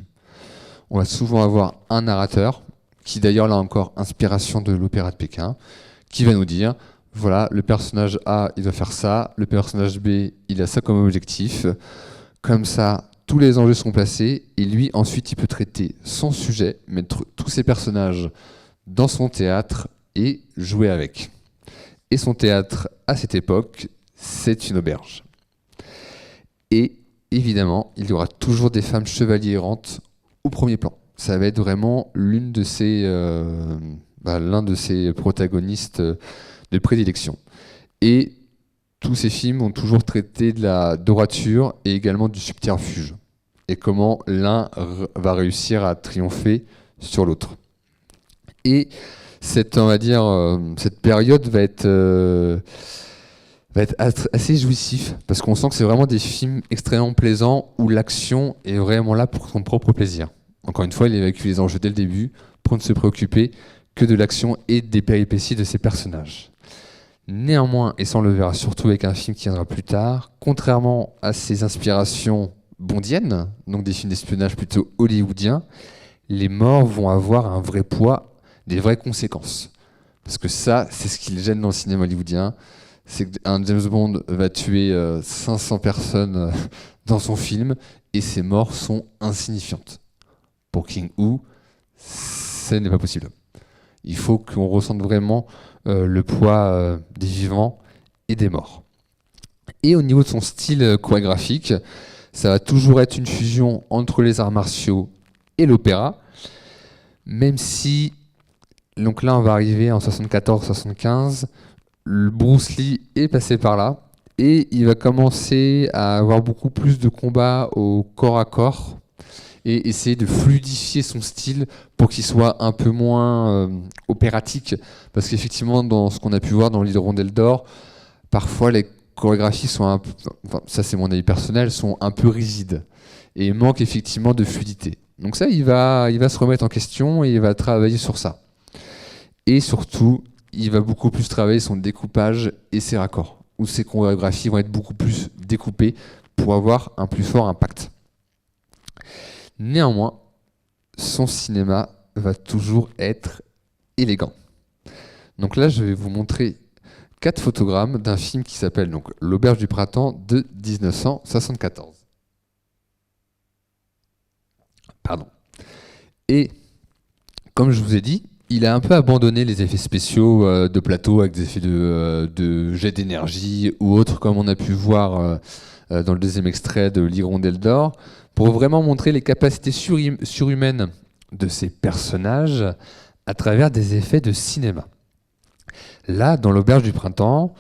On va souvent avoir un narrateur, qui d'ailleurs là encore inspiration de l'Opéra de Pékin, qui va nous dire, voilà, le personnage A, il doit faire ça, le personnage B, il a ça comme objectif. Comme ça, tous les enjeux sont placés, et lui, ensuite, il peut traiter son sujet, mettre tous ses personnages dans son théâtre et jouer avec. Et son théâtre, à cette époque, c'est une auberge. Et évidemment, il y aura toujours des femmes chevaliers errantes au premier plan. Ça va être vraiment l'un de ses protagonistes de prédilection. Et tous ces films ont toujours traité de la droiture et également du subterfuge. Et comment l'un va réussir à triompher sur l'autre. Et cette période va être assez jouissif, parce qu'on sent que c'est vraiment des films extrêmement plaisants où l'action est vraiment là pour son propre plaisir. Encore une fois, il évacue les enjeux dès le début pour ne se préoccuper que de l'action et des péripéties de ses personnages. Néanmoins, et ça on le verra surtout avec un film qui viendra plus tard, contrairement à ses inspirations bondiennes, donc des films d'espionnage plutôt hollywoodiens, les morts vont avoir un vrai poids, des vraies conséquences. Parce que ça, c'est ce qui le gêne dans le cinéma hollywoodien, c'est qu'un James Bond va tuer 500 personnes dans son film, et ces morts sont insignifiantes. Pour King-Woo, ce n'est pas possible. Il faut qu'on ressente vraiment le poids des vivants et des morts. Et au niveau de son style chorégraphique, ça va toujours être une fusion entre les arts martiaux et l'opéra, même si, donc là on va arriver en 74-75, Bruce Lee est passé par là, et il va commencer à avoir beaucoup plus de combats au corps à corps, et essayer de fluidifier son style pour qu'il soit un peu moins opératique. Parce qu'effectivement, dans ce qu'on a pu voir dans l'Hirondelle d'Or, parfois les chorégraphies sont un peu, enfin, ça c'est mon avis personnel, sont un peu rigides et manquent effectivement de fluidité. Donc ça, il va se remettre en question et il va travailler sur ça. Et surtout, il va beaucoup plus travailler son découpage et ses raccords, où ses chorégraphies vont être beaucoup plus découpées pour avoir un plus fort impact. Néanmoins, son cinéma va toujours être élégant. Donc là, je vais vous montrer 4 photogrammes d'un film qui s'appelle donc L'Auberge du Printemps de 1974. Pardon. Et comme je vous ai dit, il a un peu abandonné les effets spéciaux de plateau avec des effets de jet d'énergie ou autres, comme on a pu voir dans le deuxième extrait de l'Hirondelle d'Or, pour vraiment montrer les capacités surhumaines de ces personnages à travers des effets de cinéma. Là, dans l'Auberge du Printemps,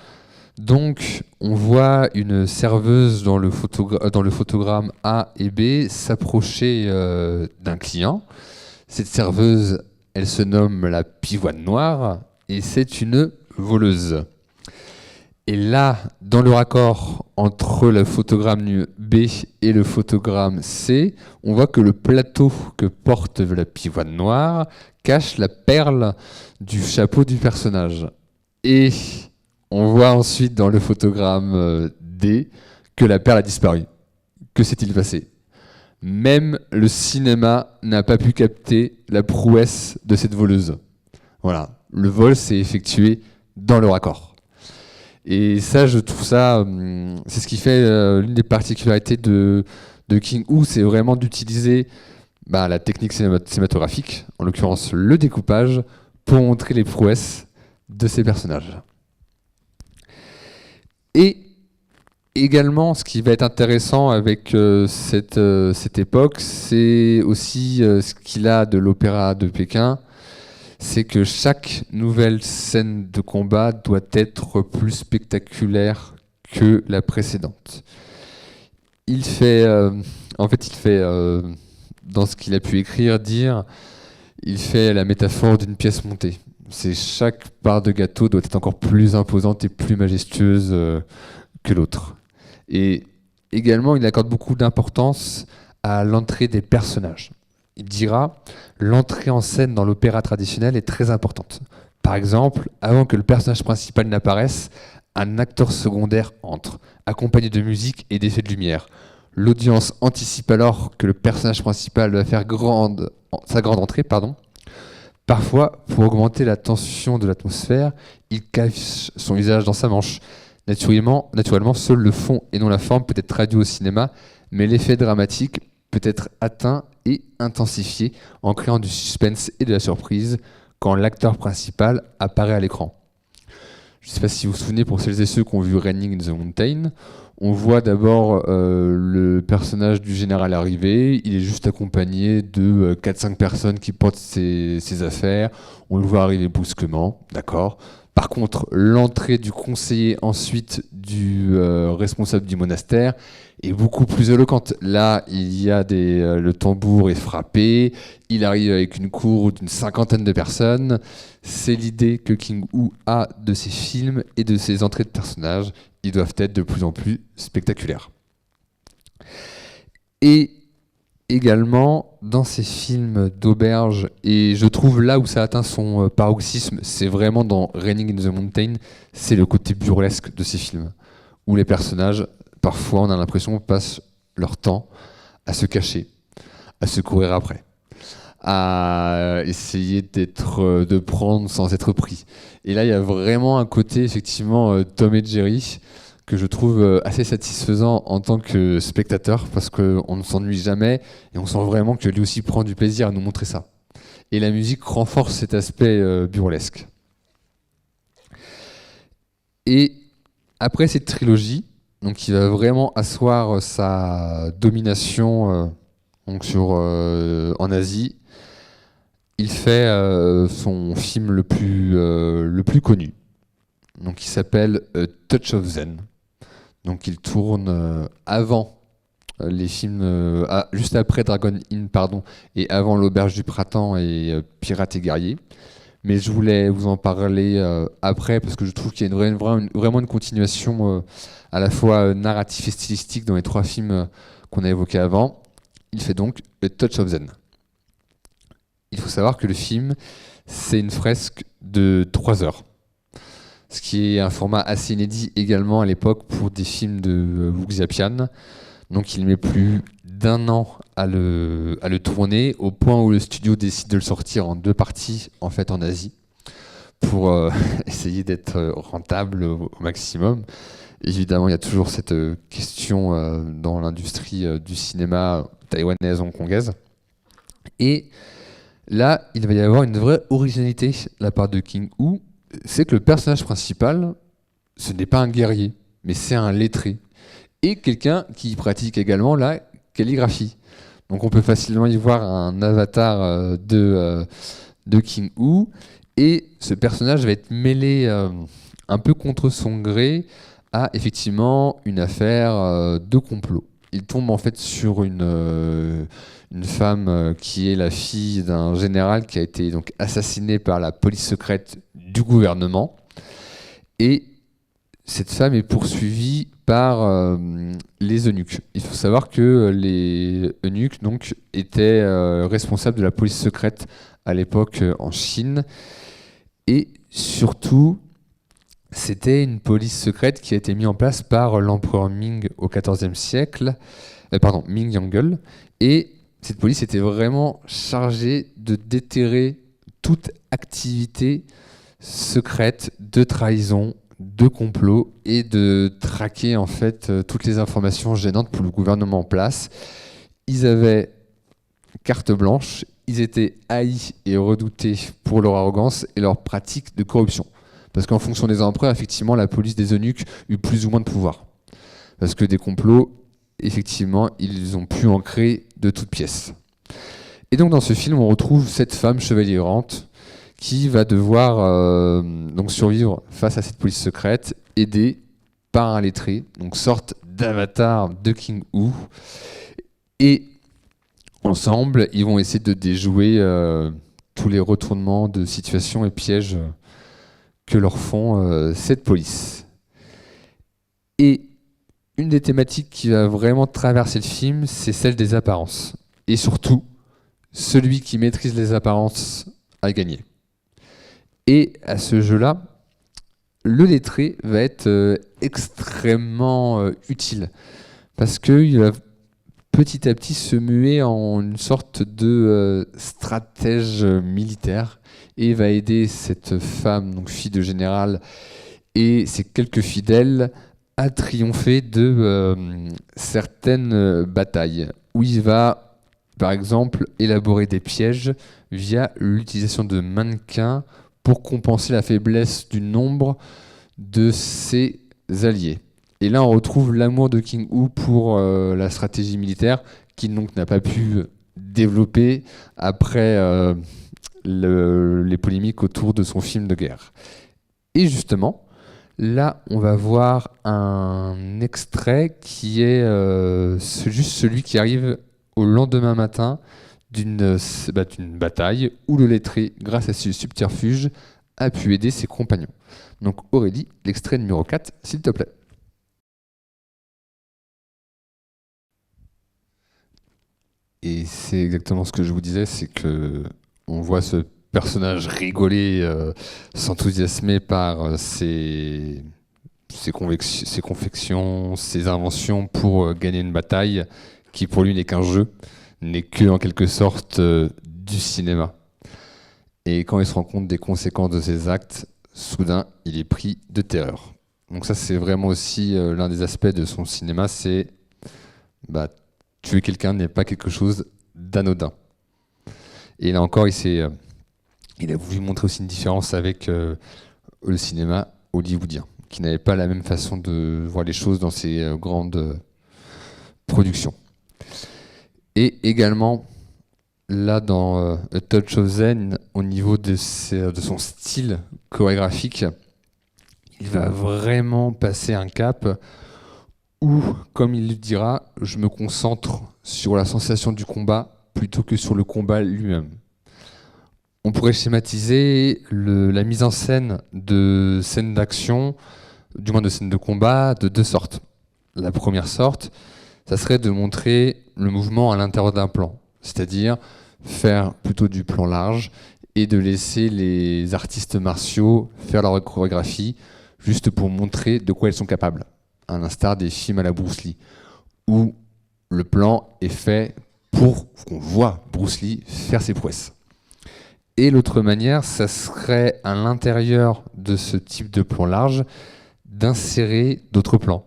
donc, on voit une serveuse dans le photogramme A et B s'approcher d'un client. Cette serveuse, elle se nomme la Pivoine Noire et c'est une voleuse. Et là, dans le raccord entre le photogramme B et le photogramme C, on voit que le plateau que porte la Pivoine Noire cache la perle du chapeau du personnage. Et on voit ensuite dans le photogramme D que la perle a disparu. Que s'est-il passé ? Même le cinéma n'a pas pu capter la prouesse de cette voleuse. Voilà, le vol s'est effectué dans le raccord. Et ça, je trouve ça, c'est ce qui fait l'une des particularités de King-Woo, c'est vraiment d'utiliser la technique cinématographique, en l'occurrence le découpage, pour montrer les prouesses de ces personnages. Et également, ce qui va être intéressant avec cette époque, c'est aussi ce qu'il a de l'opéra de Pékin, c'est que chaque nouvelle scène de combat doit être plus spectaculaire que la précédente. Il fait, dans ce qu'il a pu écrire, dire il fait la métaphore d'une pièce montée. Chaque part de gâteau doit être encore plus imposante et plus majestueuse que l'autre. Et également, il accorde beaucoup d'importance à l'entrée des personnages. Il dira « L'entrée en scène dans l'opéra traditionnel est très importante. Par exemple, avant que le personnage principal n'apparaisse, un acteur secondaire entre, accompagné de musique et d'effets de lumière. L'audience anticipe alors que le personnage principal va faire sa grande entrée. Parfois, pour augmenter la tension de l'atmosphère, il cache son visage dans sa manche. Naturellement, seul le fond et non la forme peut être traduit au cinéma, mais l'effet dramatique peut être atteint et intensifié en créant du suspense et de la surprise quand l'acteur principal apparaît à l'écran. Je ne sais pas si vous vous souvenez, pour celles et ceux qui ont vu Raining in the Mountain, on voit d'abord le personnage du général arriver, il est juste accompagné de 4-5 personnes qui portent ses affaires, on le voit arriver brusquement, d'accord. Par contre, l'entrée du conseiller, ensuite du responsable du monastère, est beaucoup plus éloquente. Là, il y a le tambour est frappé, il arrive avec une cour d'une 50aine de personnes. C'est l'idée que King-woo a de ses films et de ses entrées de personnages. Ils doivent être de plus en plus spectaculaires. Et également, dans ces films d'auberge, et je trouve là où ça atteint son paroxysme, c'est vraiment dans Raining in the Mountain, c'est le côté burlesque de ces films, où les personnages, parfois on a l'impression, passent leur temps à se cacher, à se courir après, à essayer de prendre sans être pris. Et là, il y a vraiment un côté, effectivement, Tom et Jerry, que je trouve assez satisfaisant en tant que spectateur, parce qu'on ne s'ennuie jamais, et on sent vraiment que lui aussi prend du plaisir à nous montrer ça. Et la musique renforce cet aspect burlesque. Et après cette trilogie, donc il va vraiment asseoir sa domination en Asie, il fait son film le plus connu, donc il s'appelle Touch of Zen. Donc il tourne avant les films, juste après Dragon Inn, et avant L'Auberge du Printemps et Pirates et Guerriers. Mais je voulais vous en parler après, parce que je trouve qu'il y a vraiment une continuation à la fois narrative et stylistique dans les 3 films qu'on a évoqués avant. Il fait donc A Touch of Zen. Il faut savoir que le film, c'est une fresque de 3 heures. Ce qui est un format assez inédit également à l'époque pour des films de Wu Xiapian. Donc il met plus d'1 an à le tourner, au point où le studio décide de le sortir en 2 parties en Asie, pour essayer d'être rentable au maximum. Évidemment, il y a toujours cette question dans l'industrie du cinéma taïwanaise, hongkongaise. Et là, il va y avoir une vraie originalité de la part de King-woo, c'est que le personnage principal, ce n'est pas un guerrier, mais c'est un lettré. Et quelqu'un qui pratique également la calligraphie. Donc on peut facilement y voir un avatar de King-woo. Et ce personnage va être mêlé un peu contre son gré à effectivement une affaire de complot. Il tombe en fait sur une femme qui est la fille d'un général qui a été donc assassiné par la police secrète du gouvernement. Et cette femme est poursuivie par les eunuques. Il faut savoir que les eunuques donc, étaient responsables de la police secrète à l'époque en Chine. Et surtout, c'était une police secrète qui a été mise en place par l'empereur Ming au XIVe siècle, Ming Yongle. Et cette police était vraiment chargée de déterrer toute activité secrète de trahison, de complot et de traquer en fait toutes les informations gênantes pour le gouvernement en place. Ils avaient carte blanche, ils étaient haïs et redoutés pour leur arrogance et leur pratique de corruption. Parce qu'en fonction des empereurs, effectivement, la police des eunuques eut plus ou moins de pouvoir. Parce que des complots, effectivement, ils ont pu en créer de toutes pièces. Et donc dans ce film, on retrouve cette femme chevalier errante qui va devoir donc survivre face à cette police secrète, aidée par un lettré, donc sorte d'avatar de King-woo. Et ensemble, ils vont essayer de déjouer tous les retournements de situations et pièges que leur font cette police. Et une des thématiques qui va vraiment traverser le film, c'est celle des apparences. Et surtout, celui qui maîtrise les apparences a gagné. Et à ce jeu-là, le lettré va être extrêmement utile parce qu'il va petit à petit se muer en une sorte de stratège militaire et va aider cette femme, donc fille de général, et ses quelques fidèles à triompher de certaines batailles où il va, par exemple, élaborer des pièges via l'utilisation de mannequins pour compenser la faiblesse du nombre de ses alliés. Et là, on retrouve l'amour de King Hu pour la stratégie militaire, qu'il donc n'a pas pu développer après les polémiques autour de son film de guerre. Et justement, là, on va voir un extrait qui est juste celui qui arrive au lendemain matin d'une bataille où le lettré, grâce à ses subterfuges, a pu aider ses compagnons. Donc Aurélie, l'extrait numéro 4, s'il te plaît. Et c'est exactement ce que je vous disais, c'est que on voit ce personnage rigoler, s'enthousiasmer par ses confections, ses inventions pour gagner une bataille qui pour lui n'est qu'un jeu, n'est que en quelque sorte du cinéma. Et quand il se rend compte des conséquences de ses actes, soudain il est pris de terreur. Donc ça c'est vraiment aussi l'un des aspects de son cinéma, c'est tuer quelqu'un n'est pas quelque chose d'anodin. Et là encore il a voulu montrer aussi une différence avec le cinéma hollywoodien, qui n'avait pas la même façon de voir les choses dans ses grandes productions. Et également, là, dans A Touch of Zen, au niveau de son style chorégraphique, il va vraiment passer un cap où, comme il le dira, je me concentre sur la sensation du combat plutôt que sur le combat lui-même. On pourrait schématiser la mise en scène de scènes d'action, du moins de scènes de combat, de deux sortes. La première sorte, ça serait de montrer le mouvement à l'intérieur d'un plan, c'est-à-dire faire plutôt du plan large et de laisser les artistes martiaux faire leur chorégraphie juste pour montrer de quoi ils sont capables, à l'instar des films à la Bruce Lee, où le plan est fait pour qu'on voit Bruce Lee faire ses prouesses. Et l'autre manière, ça serait à l'intérieur de ce type de plan large d'insérer d'autres plans,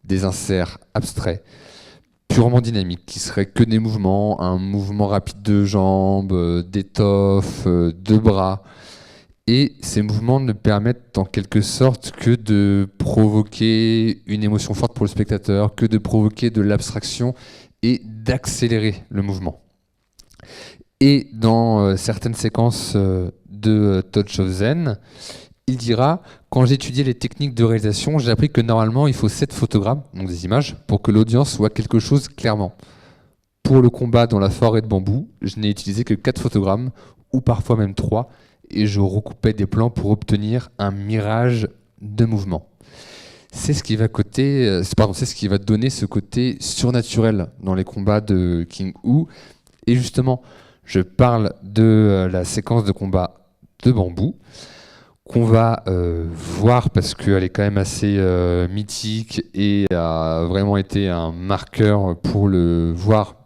des inserts abstraits, purement dynamiques, qui seraient que des mouvements, un mouvement rapide de jambes, d'étoffes, de bras. Et ces mouvements ne permettent en quelque sorte que de provoquer une émotion forte pour le spectateur, que de provoquer de l'abstraction et d'accélérer le mouvement. Et dans certaines séquences de Touch of Zen, il dira « Quand j'ai étudié les techniques de réalisation, j'ai appris que normalement il faut 7 photogrammes, donc des images, pour que l'audience voit quelque chose clairement. Pour le combat dans la forêt de bambou, je n'ai utilisé que 4 photogrammes, ou parfois même 3, et je recoupais des plans pour obtenir un mirage de mouvement. » C'est ce qui va donner ce côté surnaturel dans les combats de King Hu. Et justement, je parle de la séquence de combat de bambou qu'on va voir parce qu'elle est quand même assez mythique et a vraiment été un marqueur pour le voir,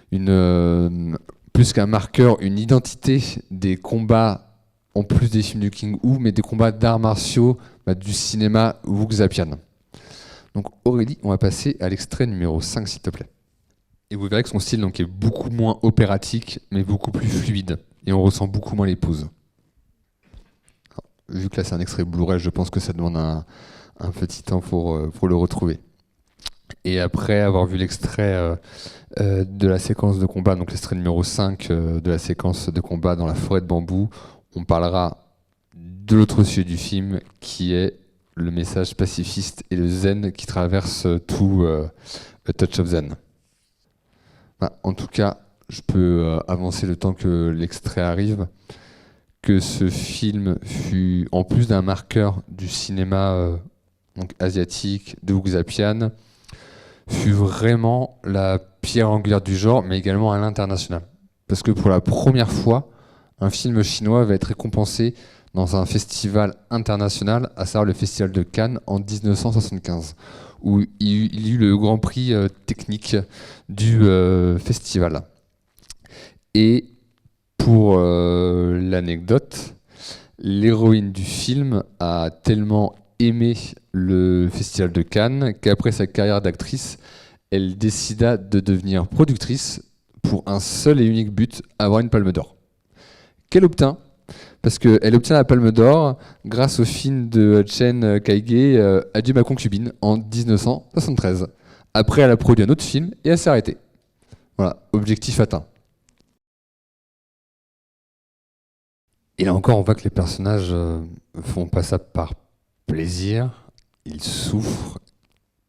plus qu'un marqueur, une identité des combats en plus des films de King Hu, mais des combats d'arts martiaux du cinéma wuxapian. Donc Aurélie, on va passer à l'extrait numéro 5 s'il te plaît. Et vous verrez que son style donc, est beaucoup moins opératique, mais beaucoup plus fluide. Et on ressent beaucoup moins les pauses. Alors, vu que là c'est un extrait Blu-ray, je pense que ça demande un petit temps pour le retrouver. Et après avoir vu l'extrait de la séquence de combat, donc l'extrait numéro 5 de la séquence de combat dans la forêt de bambou, on parlera de l'autre sujet du film, qui est le message pacifiste et le zen qui traverse tout A Touch of Zen. En tout cas, je peux avancer le temps que l'extrait arrive, que ce film fut, en plus d'un marqueur du cinéma donc asiatique, de Wu Xapian, fut vraiment la pierre angulaire du genre, mais également à l'international. Parce que pour la première fois, un film chinois va être récompensé dans un festival international, à savoir le Festival de Cannes en 1975, où il eut le grand prix technique du festival. Et pour l'anecdote, l'héroïne du film a tellement aimé le Festival de Cannes qu'après sa carrière d'actrice, elle décida de devenir productrice pour un seul et unique but, avoir une palme d'or. Qu'elle obtint, parce qu'elle obtient la palme d'or grâce au film de Chen Kaige, Adieu ma concubine, en 1973. Après, elle a produit un autre film et elle s'est arrêtée. Voilà, objectif atteint. Et là encore, on voit que les personnages font pas ça par plaisir, ils souffrent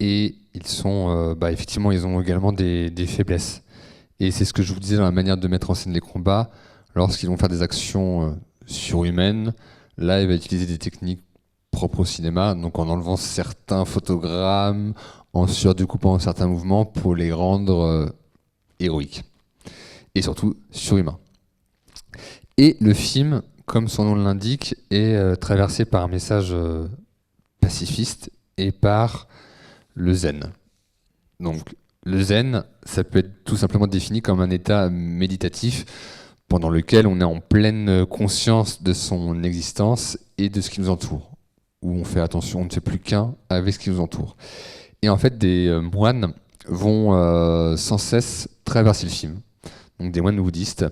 et ils sont, effectivement, ils ont également des faiblesses. Et c'est ce que je vous disais dans la manière de mettre en scène les combats. Lorsqu'ils vont faire des actions surhumaines, là, il va utiliser des techniques propres au cinéma, donc en enlevant certains photogrammes, en surdécoupant certains mouvements pour les rendre héroïques. Et surtout, surhumains. Et le film, comme son nom l'indique, est traversé par un message pacifiste et par le zen. Donc, le zen, ça peut être tout simplement défini comme un état méditatif pendant lequel on est en pleine conscience de son existence et de ce qui nous entoure, où on fait attention, on ne fait plus qu'un avec ce qui nous entoure. Et en fait, des moines vont sans cesse traverser le film, donc des moines bouddhistes,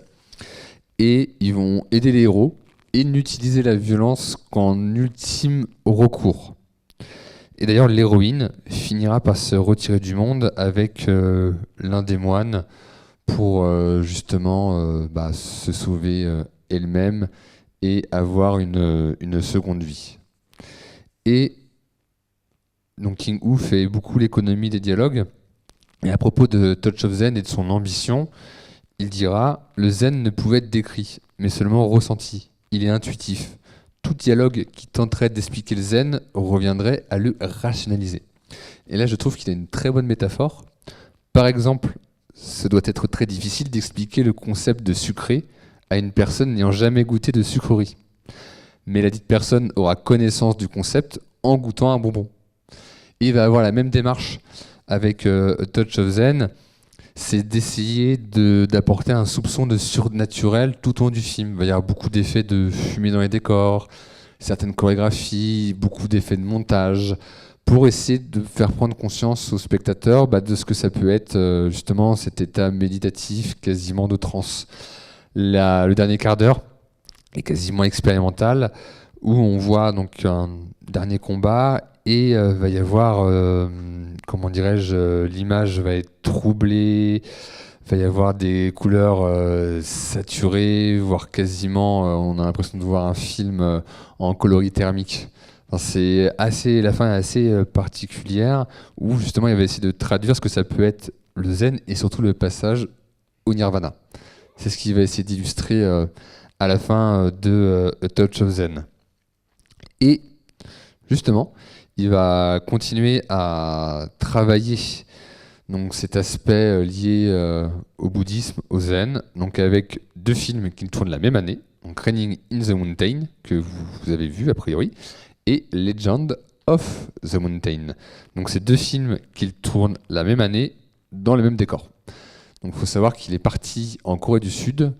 et ils vont aider les héros et n'utiliser la violence qu'en ultime recours. Et d'ailleurs, l'héroïne finira par se retirer du monde avec l'un des moines pour justement se sauver elle-même et avoir une seconde vie. Et donc King Hu fait beaucoup l'économie des dialogues. Et à propos de Touch of Zen et de son ambition, il dira « Le zen ne pouvait être décrit, mais seulement ressenti. Il est intuitif. Tout dialogue qui tenterait d'expliquer le zen reviendrait à le rationaliser. » Et là, je trouve qu'il a une très bonne métaphore. Par exemple, ce doit être très difficile d'expliquer le concept de sucré à une personne n'ayant jamais goûté de sucrerie. Mais la dite personne aura connaissance du concept en goûtant un bonbon. Et il va avoir la même démarche avec A Touch of Zen, c'est d'essayer d'apporter un soupçon de surnaturel tout au long du film. Il va y avoir beaucoup d'effets de fumée dans les décors, certaines chorégraphies, beaucoup d'effets de montage, pour essayer de faire prendre conscience au spectateur de ce que ça peut être justement cet état méditatif, quasiment de transe. Le dernier quart d'heure est quasiment expérimental, où on voit donc un dernier combat et va y avoir, comment dirais-je, l'image va être troublée, va y avoir des couleurs saturées, voire quasiment, on a l'impression de voir un film en coloris thermique. C'est assez, la fin est assez particulière, où justement il va essayer de traduire ce que ça peut être le zen et surtout le passage au nirvana. C'est ce qu'il va essayer d'illustrer à la fin de A Touch of Zen. Et justement, il va continuer à travailler donc cet aspect lié au bouddhisme, au zen, donc avec deux films qui tournent la même année, donc Raining in the Mountain, que vous avez vu a priori, et Legend of the Mountain. Donc c'est deux films qu'il tourne la même année dans le même décor. Donc il faut savoir qu'il est parti en Corée du Sud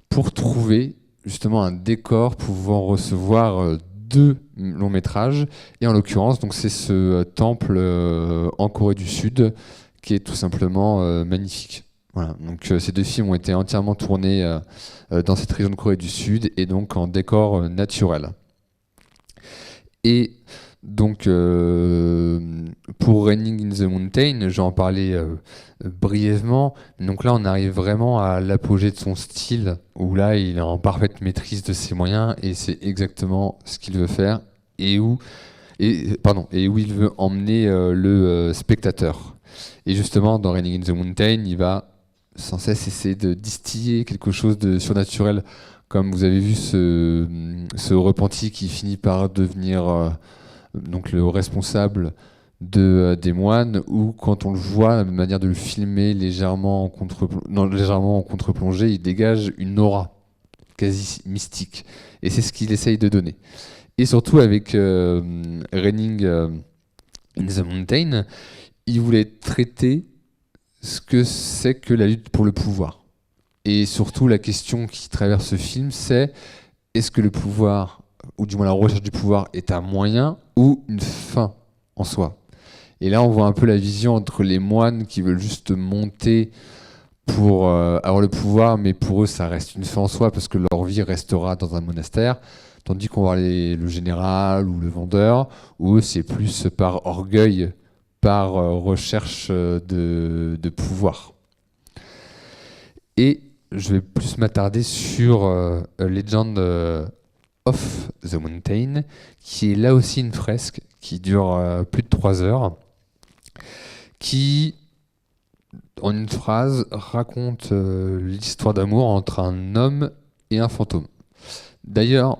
pour trouver justement un décor pouvant recevoir deux longs métrages. Et en l'occurrence, donc c'est ce temple en Corée du Sud qui est tout simplement magnifique. Voilà. Donc ces deux films ont été entièrement tournés dans cette région de Corée du Sud et donc en décor naturel. Et donc, pour Raining in the Mountain, j'en parlais brièvement. Donc là, on arrive vraiment à l'apogée de son style, où là, il est en parfaite maîtrise de ses moyens, et c'est exactement ce qu'il veut faire, et où il veut emmener le spectateur. Et justement, dans Raining in the Mountain, il va sans cesse essayer de distiller quelque chose de surnaturel, comme vous avez vu ce repenti qui finit par devenir donc le responsable des moines, ou quand on le voit, la manière de le filmer légèrement en contre-plongée, il dégage une aura quasi mystique. Et c'est ce qu'il essaye de donner. Et surtout avec Raining in the Mountain, il voulait traiter ce que c'est que la lutte pour le pouvoir. Et surtout, la question qui traverse ce film, c'est est-ce que le pouvoir, ou du moins la recherche du pouvoir, est un moyen ou une fin en soi? Et là, on voit un peu la vision entre les moines qui veulent juste monter pour avoir le pouvoir, mais pour eux, ça reste une fin en soi, parce que leur vie restera dans un monastère, tandis qu'on voit le général ou le vendeur, où eux, c'est plus par orgueil, par recherche de pouvoir. Et je vais plus m'attarder sur A Legend of the Mountain, qui est là aussi une fresque qui dure plus de 3 heures, qui, en une phrase, raconte l'histoire d'amour entre un homme et un fantôme. D'ailleurs,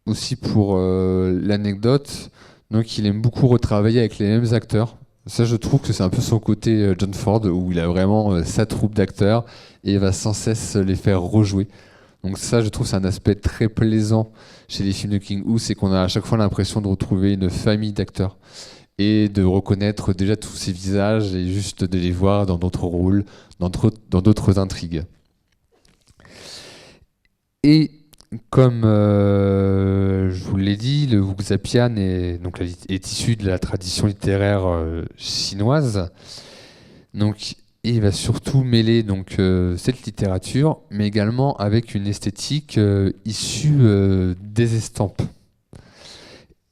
aussi pour l'anecdote, donc il aime beaucoup retravailler avec les mêmes acteurs. Ça, je trouve que c'est un peu son côté John Ford, où il a vraiment sa troupe d'acteurs et il va sans cesse les faire rejouer. Donc ça, je trouve, c'est un aspect très plaisant chez les films de King Hu, c'est qu'on a à chaque fois l'impression de retrouver une famille d'acteurs et de reconnaître déjà tous ces visages et juste de les voir dans d'autres rôles, dans d'autres intrigues. Et comme je vous l'ai dit, le Wuxia est issu de la tradition littéraire chinoise. Donc, il va surtout mêler cette littérature, mais également avec une esthétique issue des estampes.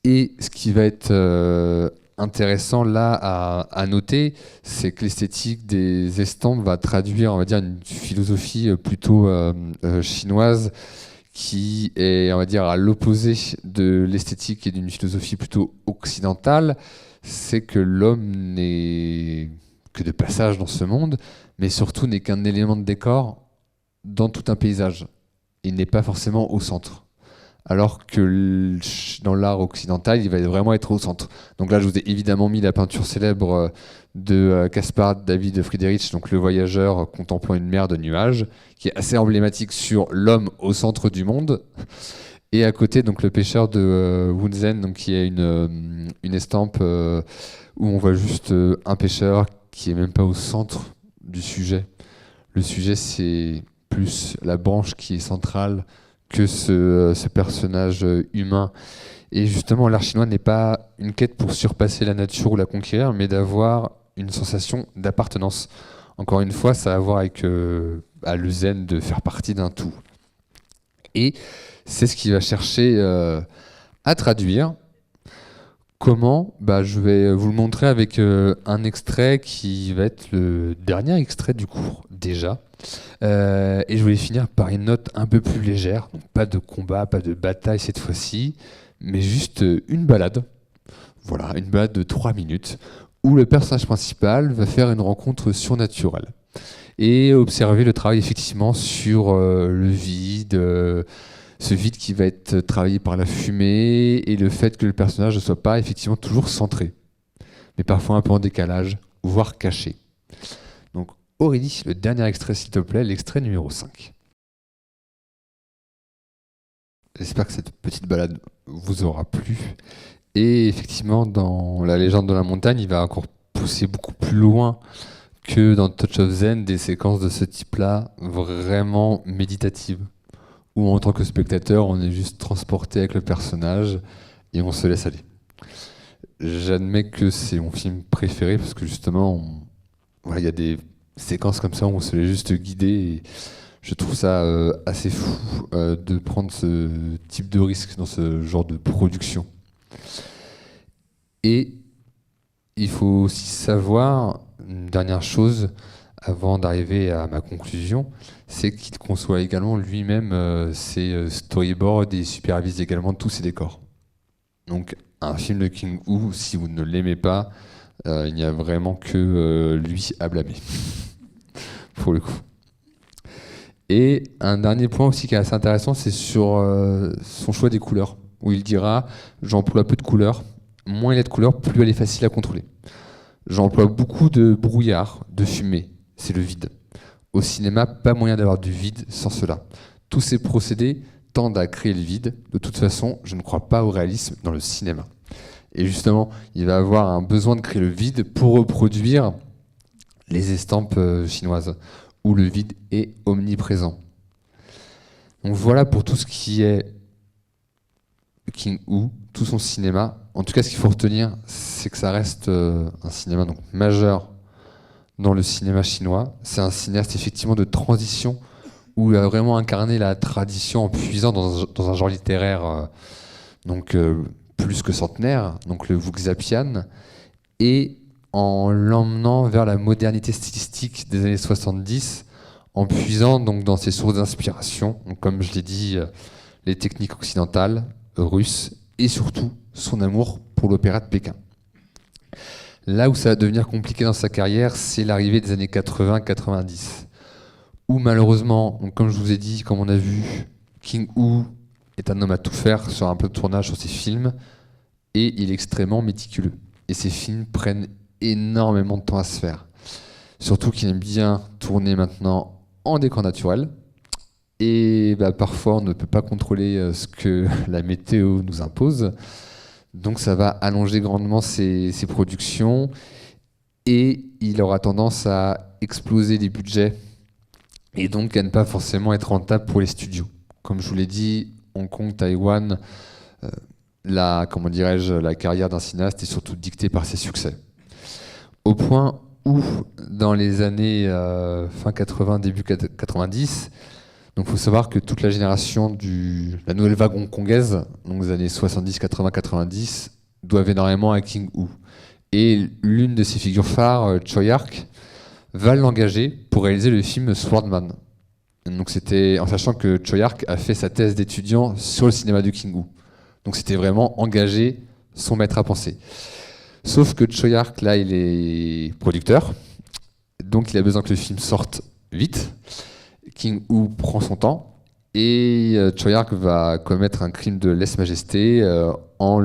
Et ce qui va être intéressant là à noter, c'est que l'esthétique des estampes va traduire, on va dire, une philosophie plutôt chinoise, qui est, on va dire, à l'opposé de l'esthétique et d'une philosophie plutôt occidentale. C'est que l'homme n'est que de passage dans ce monde, mais surtout n'est qu'un élément de décor dans tout un paysage. Il n'est pas forcément au centre. Alors que dans l'art occidental, il va vraiment être au centre. Donc là, je vous ai évidemment mis la peinture célèbre de Caspar David Friedrich, donc le voyageur contemplant une mer de nuages, qui est assez emblématique sur l'homme au centre du monde. Et à côté, donc le pêcheur de Wunzen, donc qui est une estampe où on voit juste un pêcheur qui est même pas au centre du sujet. Le sujet, c'est plus la branche qui est centrale que ce personnage humain. Et justement, l'art chinois n'est pas une quête pour surpasser la nature ou la conquérir, mais d'avoir une sensation d'appartenance. Encore une fois, ça a à voir avec le zen, de faire partie d'un tout. Et c'est ce qu'il va chercher à traduire. Comment ? Je vais vous le montrer avec un extrait qui va être le dernier extrait du cours, déjà. Et je voulais finir par une note un peu plus légère, donc pas de combat, pas de bataille cette fois-ci, mais juste une balade. Voilà, une balade de 3 minutes, où le personnage principal va faire une rencontre surnaturelle et observer le travail effectivement sur le vide, ce vide qui va être travaillé par la fumée et le fait que le personnage ne soit pas effectivement toujours centré, mais parfois un peu en décalage, voire caché. Donc Aurélie, le dernier extrait s'il te plaît, l'extrait numéro 5. J'espère que cette petite balade vous aura plu. Et effectivement, dans La Légende de la montagne, il va encore pousser beaucoup plus loin que dans Touch of Zen, des séquences de ce type-là, vraiment méditatives, où en tant que spectateur, on est juste transporté avec le personnage et on se laisse aller. J'admets que c'est mon film préféré, parce que justement, il y a des séquences comme ça où on se laisse juste guider, et je trouve ça assez fou de prendre ce type de risque dans ce genre de production. Et il faut aussi savoir une dernière chose avant d'arriver à ma conclusion, c'est qu'il conçoit également lui-même ses storyboards et supervise également tous ses décors. Donc un film de King Hu, si vous ne l'aimez pas, il n'y a vraiment que lui à blâmer, pour le coup. Et un dernier point aussi qui est assez intéressant, c'est sur son choix des couleurs, où il dira « j'emploie peu de couleurs, moins il y a de couleurs, plus elle est facile à contrôler. J'emploie beaucoup de brouillard, de fumée, c'est le vide. Au cinéma, pas moyen d'avoir du vide sans cela. Tous ces procédés tendent à créer le vide. De toute façon, je ne crois pas au réalisme dans le cinéma. » Et justement, il va avoir un besoin de créer le vide pour reproduire les estampes chinoises, où le vide est omniprésent. Donc voilà pour tout ce qui est King Hu, tout son cinéma. En tout cas, ce qu'il faut retenir, c'est que ça reste un cinéma donc majeur dans le cinéma chinois. C'est un cinéaste effectivement de transition où il a vraiment incarné la tradition en puisant dans un genre littéraire plus que centenaire, donc le Wuxiapian, et en l'emmenant vers la modernité stylistique des années 70, en puisant donc dans ses sources d'inspiration, donc comme je l'ai dit, les techniques occidentales, russes, et surtout son amour pour l'opéra de Pékin. Là où ça va devenir compliqué dans sa carrière, c'est l'arrivée des années 80-90, où malheureusement, donc comme je vous ai dit, comme on a vu, King Hu est un homme à tout faire sur un plateau de tournage sur ses films, et il est extrêmement méticuleux. Et ses films prennent énormément de temps à se faire. Surtout qu'il aime bien tourner maintenant en décor naturel. Et parfois, on ne peut pas contrôler ce que la météo nous impose. Donc ça va allonger grandement ses productions. Et il aura tendance à exploser les budgets. Et donc à ne pas forcément être rentable pour les studios. Comme je vous l'ai dit, Hong Kong, Taïwan, la carrière d'un cinéaste est surtout dictée par ses succès. Au point où, dans les années fin 80, début 90, donc faut savoir que toute la génération de la nouvelle vague hongkongaise, donc des années 70, 80, 90, doivent énormément à King Hu. Et l'une de ses figures phares, Choi Ark, va l'engager pour réaliser le film Swordman. Donc c'était en sachant que Choi Ark a fait sa thèse d'étudiant sur le cinéma de King Hu. Donc c'était vraiment engager son maître à penser. Sauf que Choi Ark, là, il est producteur, donc il a besoin que le film sorte vite. King Hu prend son temps, et Choi Ark va commettre un crime de lèse-majesté en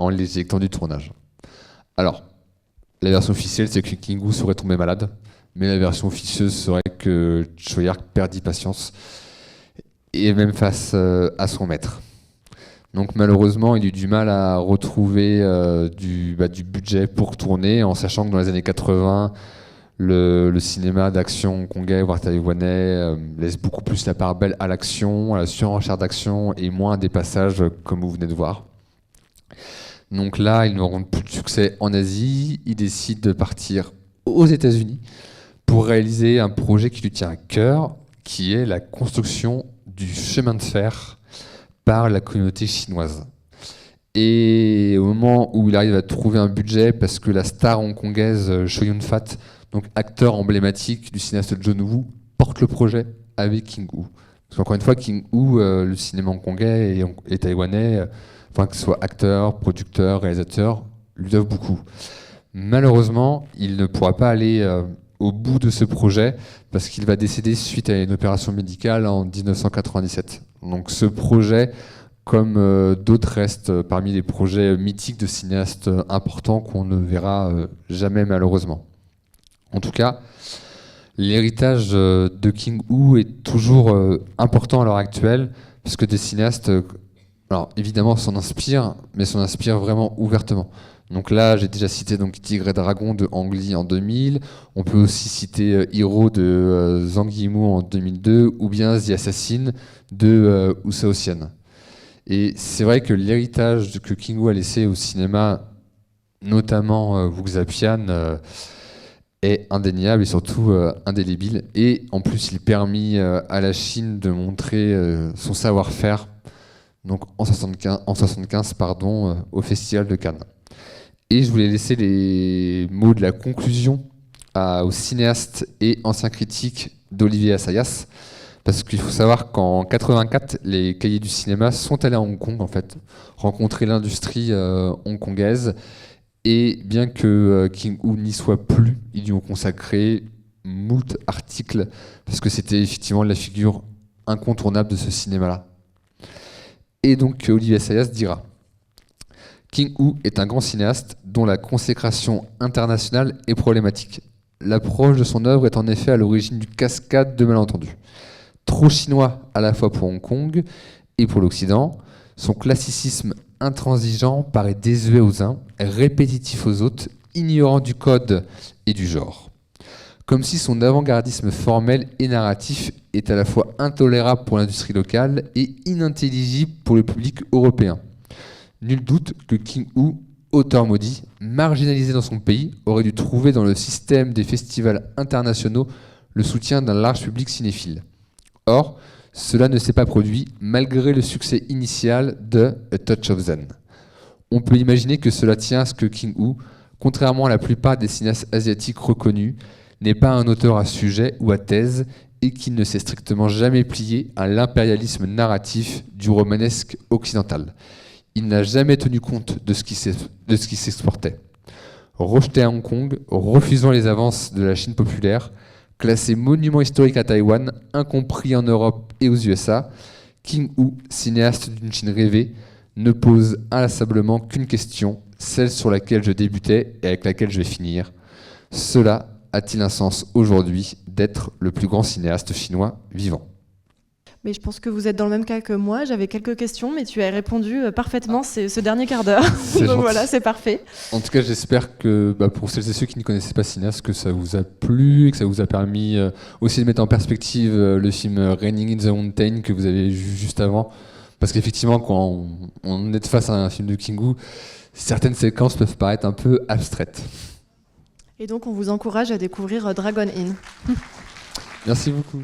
l'éjectant du tournage. Alors, la version officielle, c'est que King Hu serait tombé malade, mais la version officieuse serait que Choi Ark perdit patience, et même face à son maître. Donc malheureusement, il a eu du mal à retrouver du budget pour tourner, en sachant que dans les années 80, le cinéma d'action hongkongais, voire taïwanais, laisse beaucoup plus la part belle à l'action, à la surenchère d'action, et moins à des passages comme vous venez de voir. Donc là, ils ne rencontrent plus de succès en Asie. Il décide de partir aux États-Unis pour réaliser un projet qui lui tient à cœur, qui est la construction du chemin de fer par la communauté chinoise. Et au moment où il arrive à trouver un budget, parce que la star hongkongaise Chow Yun-fat, donc acteur emblématique du cinéaste John Woo, porte le projet avec King Hu. Parce qu'encore une fois, King Hu, le cinéma hongkongais et taïwanais, que ce soit acteur, producteur, réalisateur, lui doivent beaucoup. Malheureusement, il ne pourra pas aller au bout de ce projet parce qu'il va décéder suite à une opération médicale en 1997. Donc ce projet, comme d'autres, reste parmi les projets mythiques de cinéastes importants qu'on ne verra jamais malheureusement. En tout cas, l'héritage de King Hu est toujours important à l'heure actuelle, puisque des cinéastes, alors évidemment, s'en inspirent, mais s'en inspirent vraiment ouvertement. Donc là, j'ai déjà cité Tigre et Dragon de Ang Lee en 2000. On peut aussi citer Hero de Zhang Yimou en 2002, ou bien The Assassin de Wu Shaoxian. Et c'est vrai que l'héritage que King Hu a laissé au cinéma, notamment Wuxiapian, est indéniable et surtout indélébile. Et en plus, il a permis à la Chine de montrer son savoir-faire, donc en 75 au Festival de Cannes. Et je voulais laisser les mots de la conclusion au cinéaste et ancien critique d'Olivier Assayas, parce qu'il faut savoir qu'en 84, les cahiers du cinéma sont allés à Hong Kong, en fait, rencontrer l'industrie hongkongaise, et bien que King Hu n'y soit plus, ils lui ont consacré moult articles, parce que c'était effectivement la figure incontournable de ce cinéma-là. Et donc Olivier Assayas dira: King-Woo est un grand cinéaste dont la consécration internationale est problématique. L'approche de son œuvre est en effet à l'origine d'une cascade de malentendus. Trop chinois à la fois pour Hong Kong et pour l'Occident, son classicisme intransigeant paraît désuet aux uns, répétitif aux autres, ignorant du code et du genre. Comme si son avant-gardisme formel et narratif est à la fois intolérable pour l'industrie locale et inintelligible pour le public européen. Nul doute que King-Woo, auteur maudit, marginalisé dans son pays, aurait dû trouver dans le système des festivals internationaux le soutien d'un large public cinéphile. Or, cela ne s'est pas produit malgré le succès initial de A Touch of Zen. On peut imaginer que cela tient à ce que King-Woo, contrairement à la plupart des cinéastes asiatiques reconnus, n'est pas un auteur à sujet ou à thèse et qu'il ne s'est strictement jamais plié à l'impérialisme narratif du romanesque occidental. Il n'a jamais tenu compte de ce qui s'exportait. Rejeté à Hong Kong, refusant les avances de la Chine populaire, classé monument historique à Taïwan, incompris en Europe et aux USA, King-Woo, cinéaste d'une Chine rêvée, ne pose inlassablement qu'une question, celle sur laquelle je débutais et avec laquelle je vais finir. Cela a-t-il un sens aujourd'hui d'être le plus grand cinéaste chinois vivant ? Mais je pense que vous êtes dans le même cas que moi. J'avais quelques questions, mais tu as répondu parfaitement ce dernier quart d'heure. Donc voilà, c'est parfait. En tout cas, j'espère que pour celles et ceux qui ne connaissaient pas Cinéaste, que ça vous a plu et que ça vous a permis aussi de mettre en perspective le film Raining in the Mountain que vous avez vu juste avant. Parce qu'effectivement, quand on est face à un film de King-Woo, certaines séquences peuvent paraître un peu abstraites. Et donc, on vous encourage à découvrir Dragon Inn. Merci beaucoup.